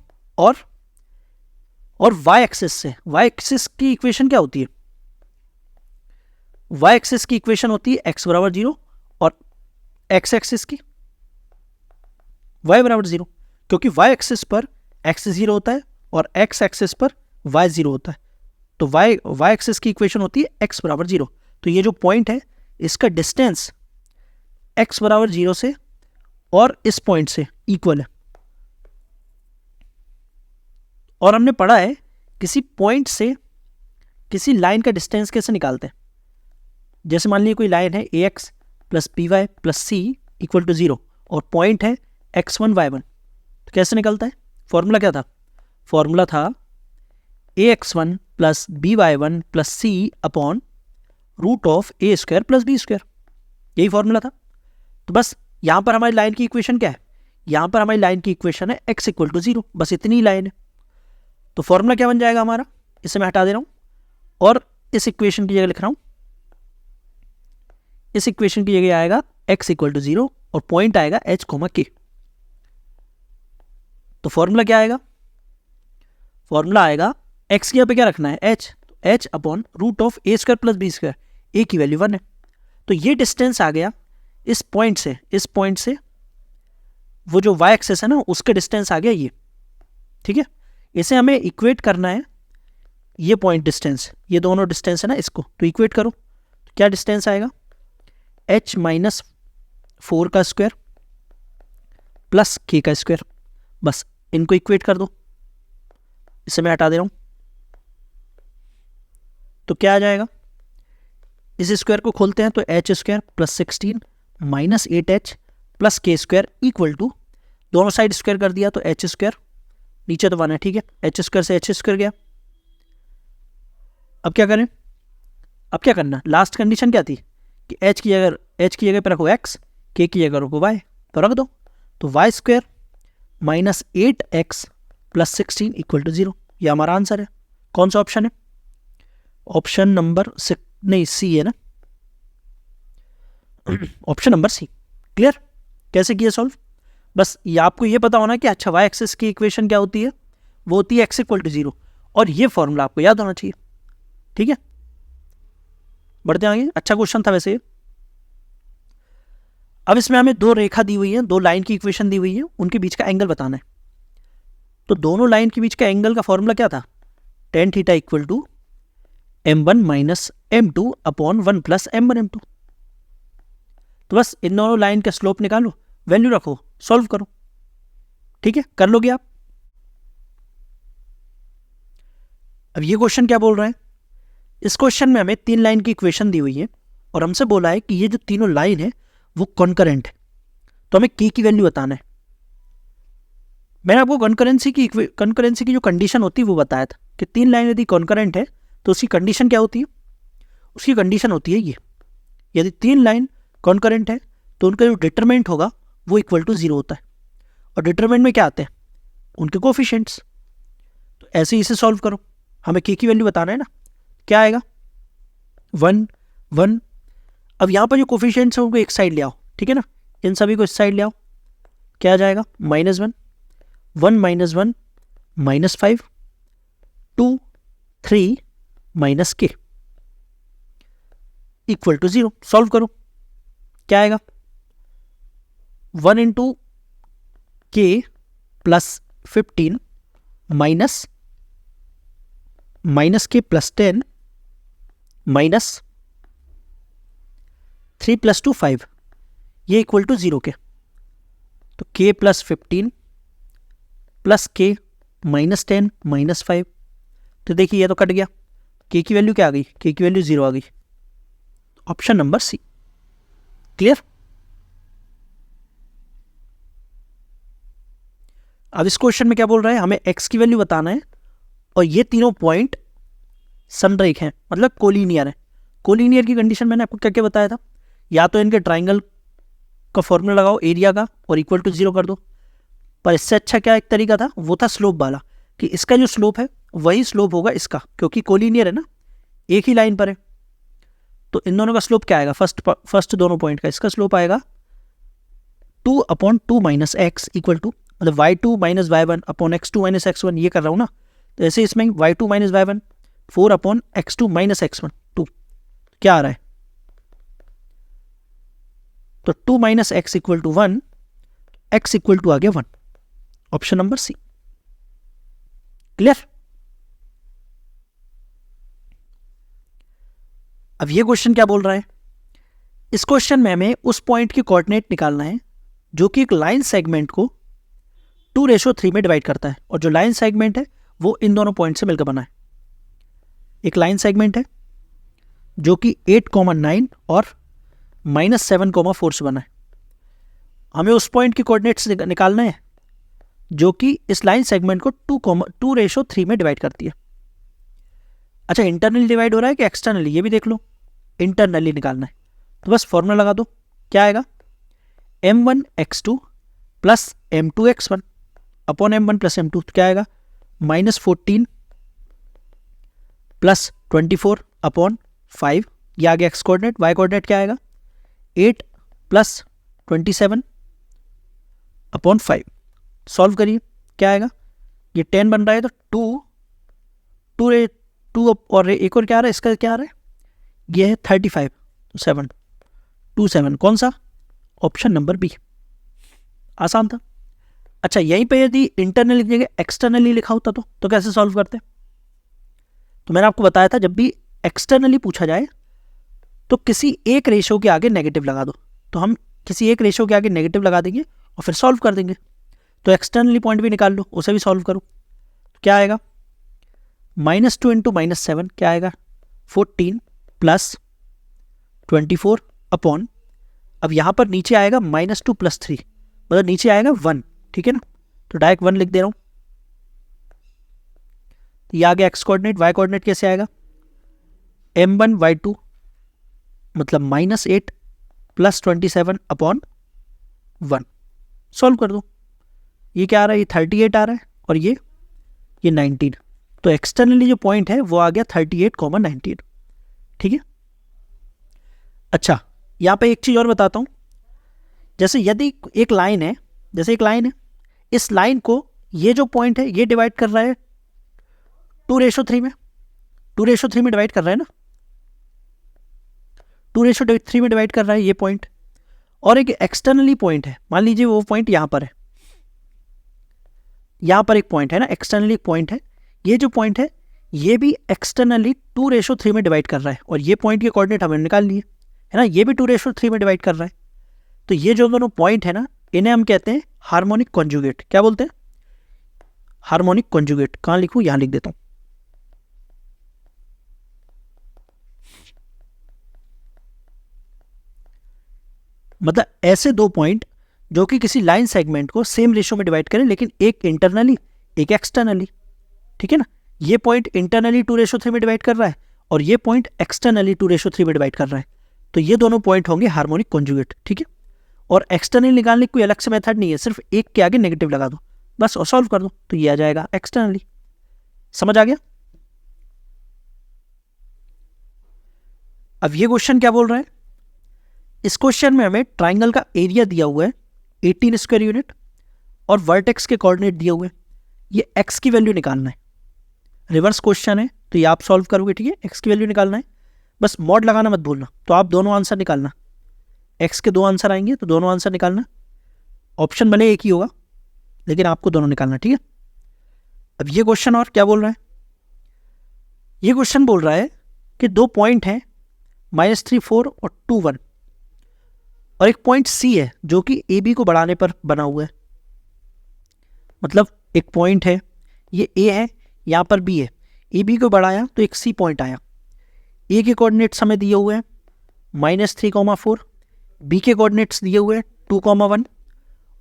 और y एक्सिस से, y एक्सिस की इक्वेशन क्या होती है, y एक्सिस की इक्वेशन होती है x = 0 और x एक्सिस की y = 0, क्योंकि y एक्सिस पर x 0 होता है और x एक्सिस पर y 0 होता है। तो y एक्सिस की इक्वेशन होती है x = 0। तो ये जो पॉइंट है इसका डिस्टेंस x = 0 से और इस पॉइंट से इक्वल है। और हमने पढ़ा है किसी पॉइंट से किसी लाइन का डिस्टेंस कैसे निकालते हैं। जैसे मान लीजिए कोई लाइन है ax + by + c = 0 और पॉइंट है x1 y1, तो कैसे निकलता है, फॉर्मूला क्या था, फॉर्मूला था ax1 + by1 + c upon √a² + b², यही फॉर्मूला था। तो बस यहाँ पर हमारी लाइन की इक्वेशन क्या है, यहाँ पर हमारी लाइन की इक्वेशन है x = 0, बस इतनी ही लाइन है। तो फॉर्मूला क्या बन जाएगा हमारा, इसे मैं हटा दे रहा हूँ और इस इक्वेशन की जगह लिख रहा हूँ, इस इक्वेशन की जगह आएगा x = 0 और पॉइंट आएगा h, k। तो फॉर्मूला क्या आएगा, फॉर्मूला आएगा x की यहाँ पे क्या रखना है h, तो h upon √a² + b², a की वैल्यू 1 है। तो ये डिस्टेंस आ गया इस पॉइंट से वो जो y एक्सिस है ना उसके डिस्टेंस आ गया ये, ठीक है। इसे हमें इक्वेट करना है, ये पॉइंट डिस्टेंस, ये दोनों डिस्टेंस है ना, इसको तो इक्वेट करो। तो क्या डिस्टेंस आएगा, h - 4 का स्क्वायर प्लस k का स्क्वायर, बस इनको इक्वेट कर दो। इसे मैं हटा दे रहा हूँ, तो क्या आ जाएगा, इस स्क्वायर को खोलते हैं तो h² + 16 - 8h + k² = दोनों साइड स्क्वायर कर दिया तो h², नीचे तो 1 है, ठीक है, h² से h² गया। अब क्या करें, अब क्या करना, लास्ट कंडीशन क्या थी कि h की जगह पर रखो x, k की जगह रखो y, तो रख दो। तो y² minus 8x plus 16 equal to 0। ये हमारा आंसर है। कौन सा ऑप्शन है? ऑप्शन नंबर नहीं, सी है ना, ऑप्शन नंबर सी। क्लियर? कैसे किया सॉल्व? बस ये आपको ये पता होना कि अच्छा वाई एक्सिस की इक्वेशन क्या होती है, वो होती है x इक्वल टू 0, और ये फॉर्मूला आपको याद होना चाहिए। ठीक है, बढ़ते आगे। अच्छा क्वेश्चन था वैसे। अब इसमें हमें दो रेखा दी हुई है, दो लाइन की इक्वेशन दी हुई है, उनके बीच का एंगल बताना है। तो दोनों लाइन के बीच का एंगल का फॉर्मूला क्या था? tan theta equal to m1 minus m2 upon 1 plus m1 m2। तो बस इन दोनों लाइन का स्लोप निकालो, वैल्यू रखो, सॉल्व करो। ठीक है, कर लोगे आप। अब ये क्वेश्चन क्या बोल रहा है? इस क्वेश्चन में हमें 3 लाइन की इक्वेशन दी हुई है और हमसे बोला है कि ये जो तीनों लाइन है वो कॉन्करेंट है। तो हमें k की वैल्यू बताना है। मैंने आपको कॉन्करेंसी की जो कंडीशन होती है वो बताया था कि 3 लाइन यदि कॉन्करेंट है तो उसकी कंडीशन क्या होती है? उसकी कंडीशन होती है ये, यदि 3 लाइन कॉन्करेंट है तो उनका जो डिटरमिनेंट होगा वो इक्वल टू 0 होता है। और डिटरमिनेंट में क्या आते हैं? उनके कोफिशिएंट्स। तो ऐसे ही इसे सॉल्व करो। हमें k की वैल्यू बताना है ना, क्या आएगा? 1 1। अब यहाँ पर जो कोफिशिएंट्स हैं उनको एक साइड ले आओ, ठीक है ना, इन सभी को इस साइड ले आओ। क्या आ जाएगा? -1 1 minus 1 -5 2 3 minus k equal to 0। Solve करो, क्या आएगा? 1 into k plus 15 minus k plus 10 minus 3 plus 2 5, ये इक्वल टू 0 के। तो k plus 15 plus k minus 10 minus 5, तो देखिए ये तो कट गया। k की वैल्यू क्या आ गई? k की वैल्यू 0 आ गई। ऑप्शन नंबर सी। क्लियर? अब इस क्वेश्चन में क्या बोल रहा है? हमें x की वैल्यू बताना है और ये तीनों पॉइंट समरेख हैं, मतलब कोलिनियर है। कोलिनियर की कंडीशन मैंने आपको क्या क्या बताया था? या तो इनके ट्राइंगल का फॉर्मूला लगाओ एरिया का और इक्वल टू 0 कर दो। पर इससे अच्छा क्या एक तरीका था, वो था स्लोप वाला, कि इसका जो स्लोप है वही स्लोप होगा इसका, क्योंकि कोलिनियर है ना, एक ही लाइन पर है। तो इन दोनों का स्लोप क्या आएगा? फर्स्ट दोनों पॉइंट का इसका स्लोप आएगा 2/2 माइनस एक्स इक्वल टू, मतलब y2 minus y1 upon x2 minus x1, ये कर रहा हूँ ना। तो ऐसे इसमें y2 minus y1 4/x2 minus x1 2, क्या आ रहा है? तो 2 minus x equal to 1, x equal to आ गया 1। ऑप्शन नंबर सी। क्लियर? अब ये क्वेश्चन क्या बोल रहा है? इस क्वेश्चन में हमें उस पॉइंट की कोऑर्डिनेट निकालना है जो कि एक लाइन सेगमेंट को 2:3 में डिवाइड करता है, और जो लाइन सेगमेंट है वो इन दोनों पॉइंट से मिलकर बना है। एक लाइन सेगमेंट है जो कि 8,9 और -7,4 से बना है। हमें उस पॉइंट की कोऑर्डिनेट्स निकालना है जो कि इस लाइन सेगमेंट को 2:3 में डिवाइड करती है। अच्छा, इंटरनली डिवाइड हो रहा है कि एक्सटर्नली, ये भी देख लो। इंटरनली निकालना है तो बस फॉर्मूला लगा दो, क्या आएगा? m1x2 plus m2x1 upon m1 plus m2, क्या आएगा? -14 प्लस 24 अपॉन 5, ये आ गया एक्स कोऑर्डिनेट। वाई कोऑर्डिनेट क्या आएगा? 8 प्लस 27 अपॉन 5। सॉल्व करिए, क्या आएगा? ये 10 बन रहा है तो 2 और एक और क्या आ रहा है? इसका क्या आ रहा है? ये है 35 7 कौन सा? Option number B. आसान था। अच्छा, यहीं पे यदि इंटरनली की जगह एक्सटर्नली लिखा होता तो कैसे सॉल्व करते? तो मैंने आपको बताया था जब भी एक्सटर्नली पूछा जाए तो किसी एक रेशो के आगे नेगेटिव लगा दो। तो हम किसी एक रेशो के आगे नेगेटिव लगा देंगे और फिर सॉल्व कर देंगे। तो एक्सटर्नली पॉइंट भी निकाल लो, उसे भी सॉल्व करो। क्या आएगा? -2 इंटू -7, क्या आएगा? 14 प्लस 24 अपॉन, अब यहाँ पर नीचे आएगा -2 प्लस 3, मतलब नीचे आएगा 1, ठीक है ना। तो डायरेक्ट 1 लिख दे रहा हूँ। ये आ गया एक्स कोऑर्डिनेट। वाई कोऑर्डिनेट कैसे आएगा? m1 y2 मतलब -8 प्लस 27 अपॉन 1। सॉल्व कर दो, ये क्या आ रहा है, ये 38 आ रहा है, और ये 19। तो एक्सटर्नली जो पॉइंट है वो आ गया 38,19। ठीक है। अच्छा, यहाँ पे एक चीज़ और बताता हूँ। जैसे यदि एक लाइन है, जैसे एक लाइन है, इस लाइन को ये जो पॉइंट है ये डिवाइड कर रहा है 2:3 में, 2:3 में डिवाइड कर रहा है ना, 2:3 में डिवाइड कर रहा है ये पॉइंट। और एक एक्सटर्नली पॉइंट है, मान लीजिए वो पॉइंट यहाँ पर है, यहाँ पर एक पॉइंट है ना, एक्सटर्नली पॉइंट है, ये जो पॉइंट है ये भी एक्सटर्नली 2:3 में डिवाइड कर रहा है, और ये पॉइंट के कोऑर्डिनेट हमने निकाल लिए है ना, ये भी 2:3 में डिवाइड कर रहा है। तो ये जो दोनों पॉइंट है ना, इन्हें हम कहते हैं हार्मोनिक कॉन्जुगेट। क्या बोलते हैं? Harmonic conjugate. कहाँ लिखूं? यहां लिख देता हूं। मतलब ऐसे दो पॉइंट जो कि किसी लाइन सेगमेंट को सेम रेशियो में डिवाइड करें, लेकिन एक इंटरनली एक एक्सटर्नली। ठीक है ना, ये पॉइंट इंटरनली 2:3 में डिवाइड कर रहा है, और ये पॉइंट एक्सटर्नली 2:3 में डिवाइड कर रहा है। तो ये दोनों पॉइंट होंगे हार्मोनिक कॉन्जुगेट। ठीक है। और एक्सटर्नली निकालने की कोई अलग से मेथड नहीं है, सिर्फ एक के आगे नेगेटिव लगा दो बस और सॉल्व कर दो, तो ये आ जाएगा एक्सटर्नली। समझ आ गया? अब ये क्वेश्चन क्या बोल रहा है? इस क्वेश्चन में हमें ट्राइंगल का एरिया दिया हुआ है 18 स्क्वायर यूनिट, और वर्टेक्स के कोऑर्डिनेट दिए हुए हैं। ये एक्स की वैल्यू निकालना है। रिवर्स क्वेश्चन है तो ये आप सॉल्व करोगे। ठीक है, एक्स की वैल्यू निकालना है, बस मॉड लगाना मत भूलना। तो आप दोनों आंसर निकालना, एक्स के दो आंसर आएंगे तो दोनों आंसर निकालना। ऑप्शन भले एक ही होगा लेकिन आपको दोनों निकालना। ठीक है। अब ये क्वेश्चन और क्या बोल रहा है? ये क्वेश्चन बोल रहा है कि दो पॉइंट हैं -3, 4 और 2, 1, और एक पॉइंट सी है जो कि ए बी को बढ़ाने पर बना हुआ है। मतलब एक पॉइंट है, ये ए है, यहाँ पर बी है, ए बी को बढ़ाया तो एक सी पॉइंट आया। ए के कोऑर्डिनेट्स हमें दिए हुए हैं -3, 4, बी के कोऑर्डिनेट्स दिए हुए हैं 2, 1,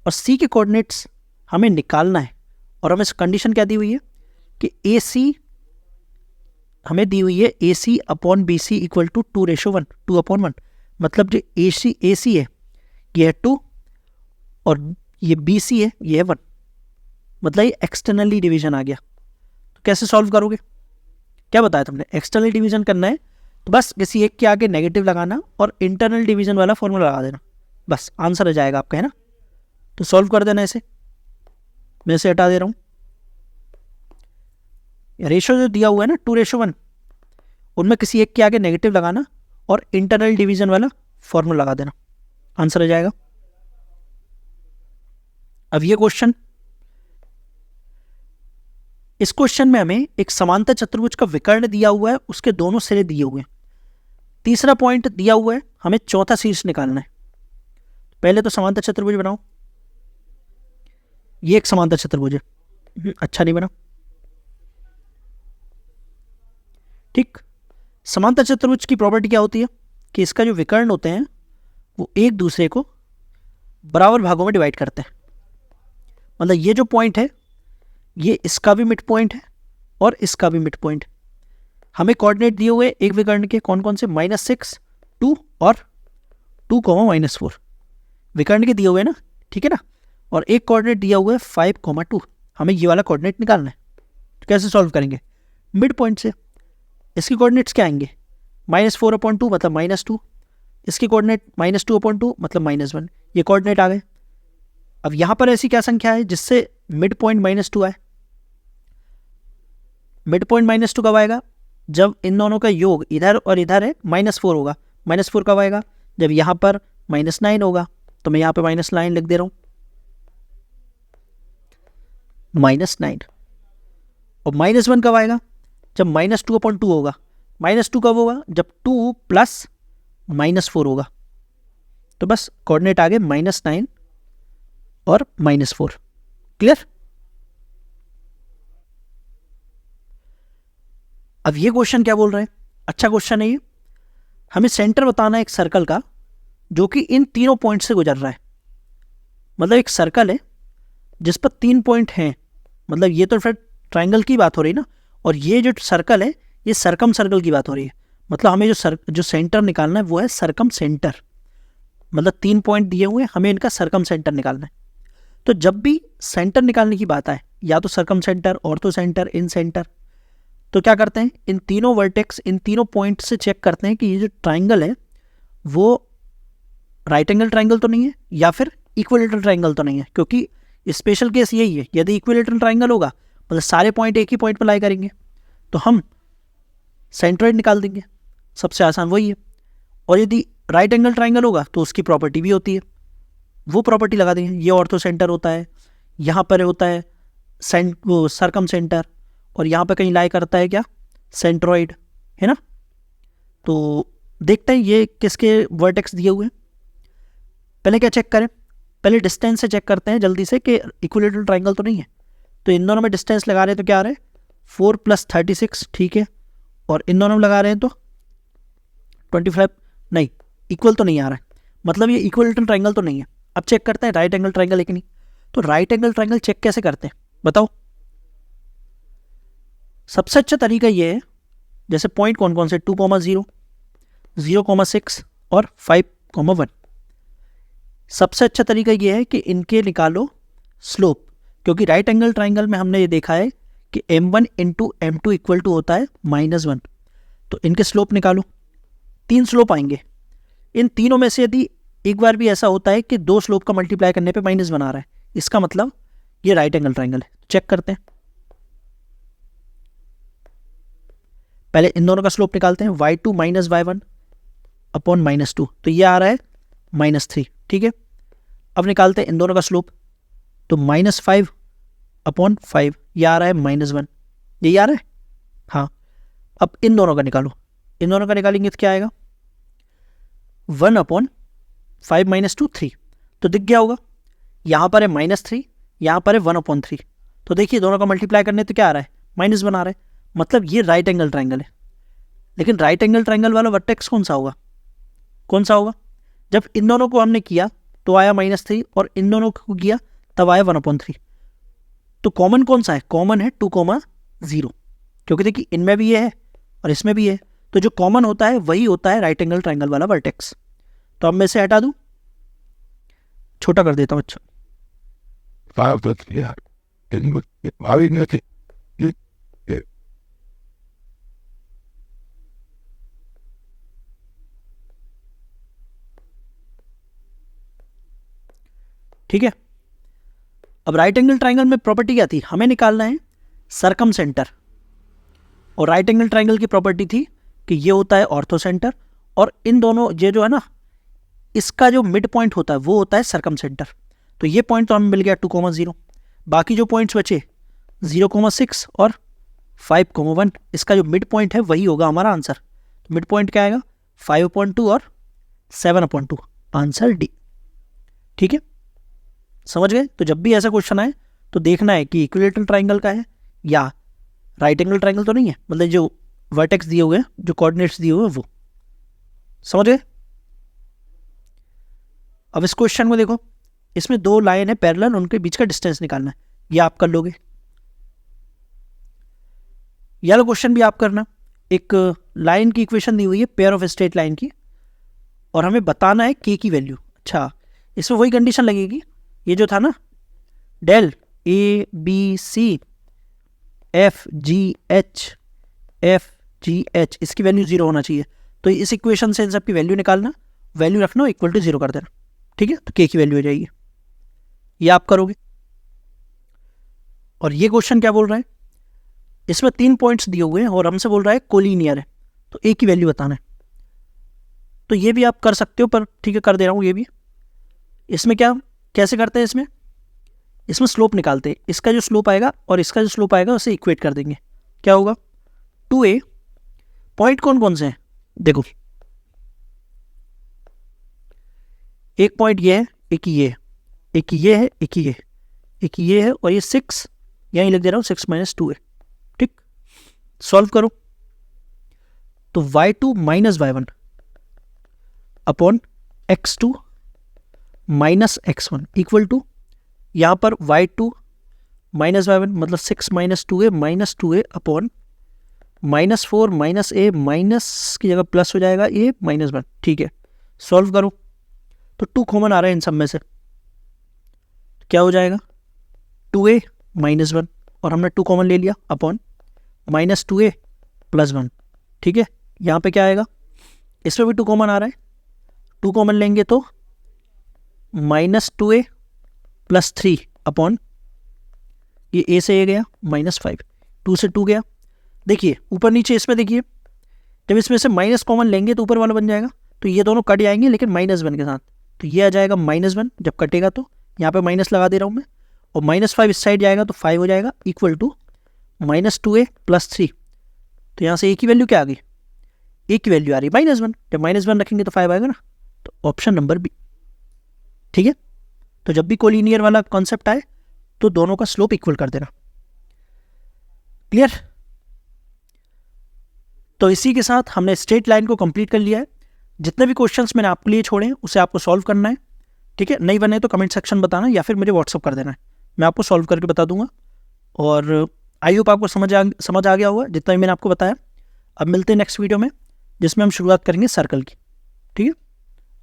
और सी के कोऑर्डिनेट्स हमें निकालना है। और हमें कंडीशन क्या दी हुई है कि ए सी हमें दी हुई है A C upon B C equal to 2:1, 2/1। मतलब जो ए सी है ये है 2, और ये बी सी है ये है 1। मतलब ये एक्सटर्नली डिवीजन आ गया। तो कैसे सॉल्व करोगे? क्या बताया तुमने? एक्सटर्नल डिवीजन करना है तो बस किसी एक के आगे नेगेटिव लगाना और इंटरनल डिवीजन वाला फॉर्मूला लगा देना, बस आंसर आ जाएगा आपका, है ना। तो सॉल्व कर देना ऐसे। मैं इसे हटा दे रहा हूँ। रेशो जो दिया हुआ है ना 2:1, उनमें किसी एक के आगे नेगेटिव लगाना और इंटरनल डिवीजन वाला फॉर्मूला लगा देना, आंसर आ जाएगा। अब ये क्वेश्चन, इस क्वेश्चन में हमें एक समांतर चतुर्भुज का विकर्ण दिया हुआ है, उसके दोनों सिरे दिए हुए हैं। तीसरा पॉइंट दिया हुआ है, हमें चौथा शीर्ष निकालना है। पहले तो समांतर चतुर्भुज बनाओ। ये एक समांतर चतुर्भुज है, अच्छा नहीं बना। ठीक, समांतर चतुर्भुज की प्रॉपर्टी क्या होती है कि इसका जो विकर्ण होते हैं वो एक दूसरे को बराबर भागों में डिवाइड करते हैं। मतलब ये जो पॉइंट है ये इसका भी मिड पॉइंट है और इसका भी मिड पॉइंट। हमें कोऑर्डिनेट दिए हुए एक विकर्ण के कौन कौन से? -6, 2 और 2, -4 विकर्ण के दिए हुए ना, ठीक है ना। और एक कोऑर्डिनेट दिया हुआ है 5, 2। हमें ये वाला कोऑर्डिनेट निकालना है। तो कैसे सॉल्व करेंगे? मिड पॉइंट से। इसके कोऑर्डिनेट्स क्या आएंगे? -4/2 मतलब -2, इसके कोऑर्डिनेट -2/2 मतलब -1। ये कोऑर्डिनेट आ गए। अब यहाँ पर ऐसी क्या संख्या है जिससे मिड पॉइंट -2 आए? मिड पॉइंट -2 कब आएगा? जब इन दोनों का योग इधर और इधर है -4 होगा। -4 कब आएगा? जब यहाँ पर -9 होगा। तो मैं यहाँ पे -9 लिख दे रहा हूँ, -9। और -1 कब आएगा? जब -2/2 होगा। -2 कब होगा? जब 2 + -4 होगा। तो बस कोऑर्डिनेट आ गए -9 और -4। क्लियर? अब ये क्वेश्चन क्या बोल रहे हैं? अच्छा क्वेश्चन है ये। हमें सेंटर बताना है एक सर्कल का जो कि इन तीनों पॉइंट से गुजर रहा है। मतलब एक सर्कल है जिस पर 3 पॉइंट हैं। मतलब ये तो फिर ट्राइंगल की बात हो रही है ना, और ये जो सर्कल है ये सरकम सर्कल की बात हो रही है। मतलब हमें जो सेंटर निकालना है वो है सरकम सेंटर। मतलब 3 पॉइंट दिए हुए हैं, हमें इनका सरकम सेंटर निकालना है। तो जब भी सेंटर निकालने की बात आए, या तो सर्कम सेंटर, ऑर्थो सेंटर, इन सेंटर, तो क्या करते हैं, इन तीनों वर्टेक्स, इन तीनों पॉइंट से चेक करते हैं कि ये जो ट्राइंगल है वो राइट एंगल ट्राइंगल तो नहीं है या फिर इक्विलेटरल ट्राइंगल तो नहीं है, क्योंकि स्पेशल केस यही है, यदि इक्विलेटरल ट्राइंगल होगा मतलब सारे पॉइंट एक ही पॉइंट पर लाई करेंगे, तो हम सेंट्रोइड निकाल देंगे, सबसे आसान वही है। और यदि राइट एंगल ट्राइंगल होगा तो उसकी प्रॉपर्टी भी होती है, वो प्रॉपर्टी लगा देंगे। ये ऑर्थो सेंटर होता है, यहाँ पर होता है वो सर्कम सेंटर, और यहाँ पे कहीं लाई करता है क्या, सेंट्रोइड, है ना। तो देखते हैं ये किसके वर्टेक्स दिए हुए हैं। पहले क्या चेक करें, पहले डिस्टेंस से चेक करते हैं जल्दी से कि इक्विलेटरल ट्राइंगल तो नहीं है। तो इन दोनों में डिस्टेंस लगा रहे हैं तो क्या आ रहा है, 4 + 36, ठीक है। और इन दोनों में लगा रहे हैं तो 25, नहीं इक्वल तो नहीं आ रहा है, मतलब ये इक्विलेटरल ट्राइंगल तो नहीं है। अब चेक करते हैं राइट एंगल ट्राइंगल है कि नहीं। तो राइट एंगल ट्राइंगल चेक कैसे करते हैं बताओ। सबसे अच्छा तरीका ये है, जैसे पॉइंट कौन कौन से, 2, 0, 0, 6 और 5, 1। सबसे अच्छा तरीका ये है कि इनके निकालो स्लोप, क्योंकि राइट एंगल ट्राइंगल में हमने ये देखा है कि m1 × m2 इक्वल टू होता है -1। तो इनके स्लोप निकालो, 3 स्लोप आएंगे। इन तीनों में से यदि एक बार भी ऐसा होता है कि 2 स्लोप का मल्टीप्लाई करने पे -1 आ रहा है, इसका मतलब ये राइट एंगल ट्राइंगल है। चेक करते हैं, पहले इन दोनों का स्लोप निकालते हैं, y2 - y1 अपॉन -2, तो ये आ रहा है -3, ठीक है। अब निकालते हैं इन दोनों का स्लोप, तो -5 अपॉन 5, ये आ रहा है -1, यही आ रहा है, हाँ। अब इन दोनों का निकालो, इन दोनों का निकालेंगे तो क्या आएगा, 1/5 - 2, 3। तो दिख गया होगा, यहाँ पर है -3, यहाँ पर है 1/3। तो देखिए दोनों का मल्टीप्लाई करने तो क्या आ रहा है, -1 आ रहा है, मतलब ये राइट एंगल ट्राइंगल है। लेकिन राइट एंगल ट्राइंगल वाला वर्टेक्स कौन सा होगा, कौन सा होगा, जब इन दोनों को हमने किया तो आया -3 और इन दोनों को किया तब आया 1/3। तो कॉमन कौन सा है, कॉमन है 2, 0, क्योंकि देखिए इनमें भी ये है और इसमें भी है, तो जो कॉमन होता है वही होता है राइट एंगल ट्राइंगल वाला वर्टेक्स। तो अब मैं इसे हटा दूं, छोटा कर देता हूं, अच्छा ठीक है। अब राइट एंगल ट्राइंगल में प्रॉपर्टी क्या थी, हमें निकालना है सर्कम सेंटर, और राइट एंगल ट्राइंगल की प्रॉपर्टी थी कि ये होता है ऑर्थो सेंटर, और इन दोनों ये जो है ना, इसका जो मिड पॉइंट होता है वो होता है सर्कम सेंटर। तो ये पॉइंट तो हमें मिल गया 2, 0। बाकी जो पॉइंट्स बचे 0, 6 और 5, 1, इसका जो मिड पॉइंट है वही होगा हमारा आंसर। तो मिड पॉइंट क्या आएगा, 5/2 और 7/2, आंसर डी, ठीक है। समझ गए। तो जब भी ऐसा क्वेश्चन आए तो देखना है कि इक्विलेटरल ट्राइंगल का है या राइट एंगल ट्राइंगल तो नहीं है, मतलब जो वर्टेक्स दिए हुए हैं, जो कोऑर्डिनेट्स दिए हुए हैं वो। समझ गए। अब इस क्वेश्चन को देखो, इसमें 2 लाइन है पैरेलल, उनके बीच का डिस्टेंस निकालना है, ये आप कर लोगे। ये वाला क्वेश्चन भी आप करना। एक लाइन की इक्वेशन दी हुई है पेयर ऑफ स्ट्रेट लाइन की, और हमें बताना है के की वैल्यू। अच्छा, इसमें वही कंडीशन लगेगी, ये जो था ना, डेल ABC FGH, इसकी वैल्यू 0 होना चाहिए। तो इस इक्वेशन से इन सब की वैल्यू निकालना, वैल्यू रखना इक्वल टू 0 कर देना, ठीक है। तो के की वैल्यू हो जाएगी, ये आप करोगे। और ये क्वेश्चन क्या बोल रहा है, इसमें 3 पॉइंट्स दिए हुए हैं और हमसे बोल रहा है कोलिनियर है, तो ए की वैल्यू बताना है। तो ये भी आप कर सकते हो, पर ठीक है कर दे रहा हूँ ये भी। इसमें क्या कैसे करते हैं, इसमें स्लोप निकालते हैं, इसका जो स्लोप आएगा और इसका जो स्लोप आएगा उसे इक्वेट कर देंगे, क्या होगा 2a। पॉइंट कौन कौन से हैं देखो, एक पॉइंट ये है, एक ये है, एक ये है, एक ये, एक ये है, और ये 6 यहीं लिख दे रहा हूँ, 6 - 2a, ठीक। सॉल्व करो तो y2 - y1 upon x2 - x1 equal to, यहाँ पर y2 - y1 मतलब 6 - 2a -2a upon -4 -a, minus की जगह प्लस हो जाएगा a -1, ठीक है। सॉल्व करो तो 2 कॉमन आ रहा है इन सब में से, क्या हो जाएगा 2a माइनस 1, और हमने 2 कॉमन ले लिया अपॉन माइनस 2a प्लस 1। ठीक है, यहाँ पे क्या आएगा, इसमें भी 2 कॉमन आ रहा है, 2 कॉमन लेंगे तो माइनस 2a प्लस 3 अपॉन ये a से a गया माइनस 5, 2 से 2 गया। देखिए ऊपर नीचे इसमें देखिए, जब इसमें से माइनस कॉमन लेंगे तो ऊपर वाला बन जाएगा, तो ये दोनों कट जाएंगे लेकिन माइनस 1 के साथ, तो ये आ जाएगा माइनस 1 जब कटेगा, तो यहाँ पे माइनस लगा दे रहा हूँ मैं, और माइनस 5 इस साइड जाएगा तो 5 हो जाएगा equal to minus 2a plus 3। तो यहाँ से a की वैल्यू क्या आ गई, a की वैल्यू आ रही है माइनस 1, जब माइनस 1 रखेंगे तो 5 आएगा ना, तो ऑप्शन नंबर बी। ठीक है, तो जब भी कोलिनियर वाला कॉन्सेप्ट आए तो दोनों का स्लोप इक्वल कर देना। क्लियर? तो इसी के साथ हमने स्ट्रेट लाइन को कंप्लीट कर लिया है। जितने भी क्वेश्चंस मैंने आपके लिए छोड़े हैं उसे आपको सॉल्व करना है। ठीक है, नहीं बने तो कमेंट सेक्शन बताना या फिर मुझे व्हाट्सअप कर देना है, मैं आपको सॉल्व करके बता दूंगा। और आई होप आपको समझ आ गया होगा जितना भी मैंने आपको बताया। अब मिलते हैं नेक्स्ट वीडियो में जिसमें हम शुरुआत करेंगे सर्कल की। ठीक है,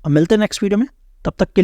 अब मिलते हैं नेक्स्ट वीडियो में, तब तक के लिए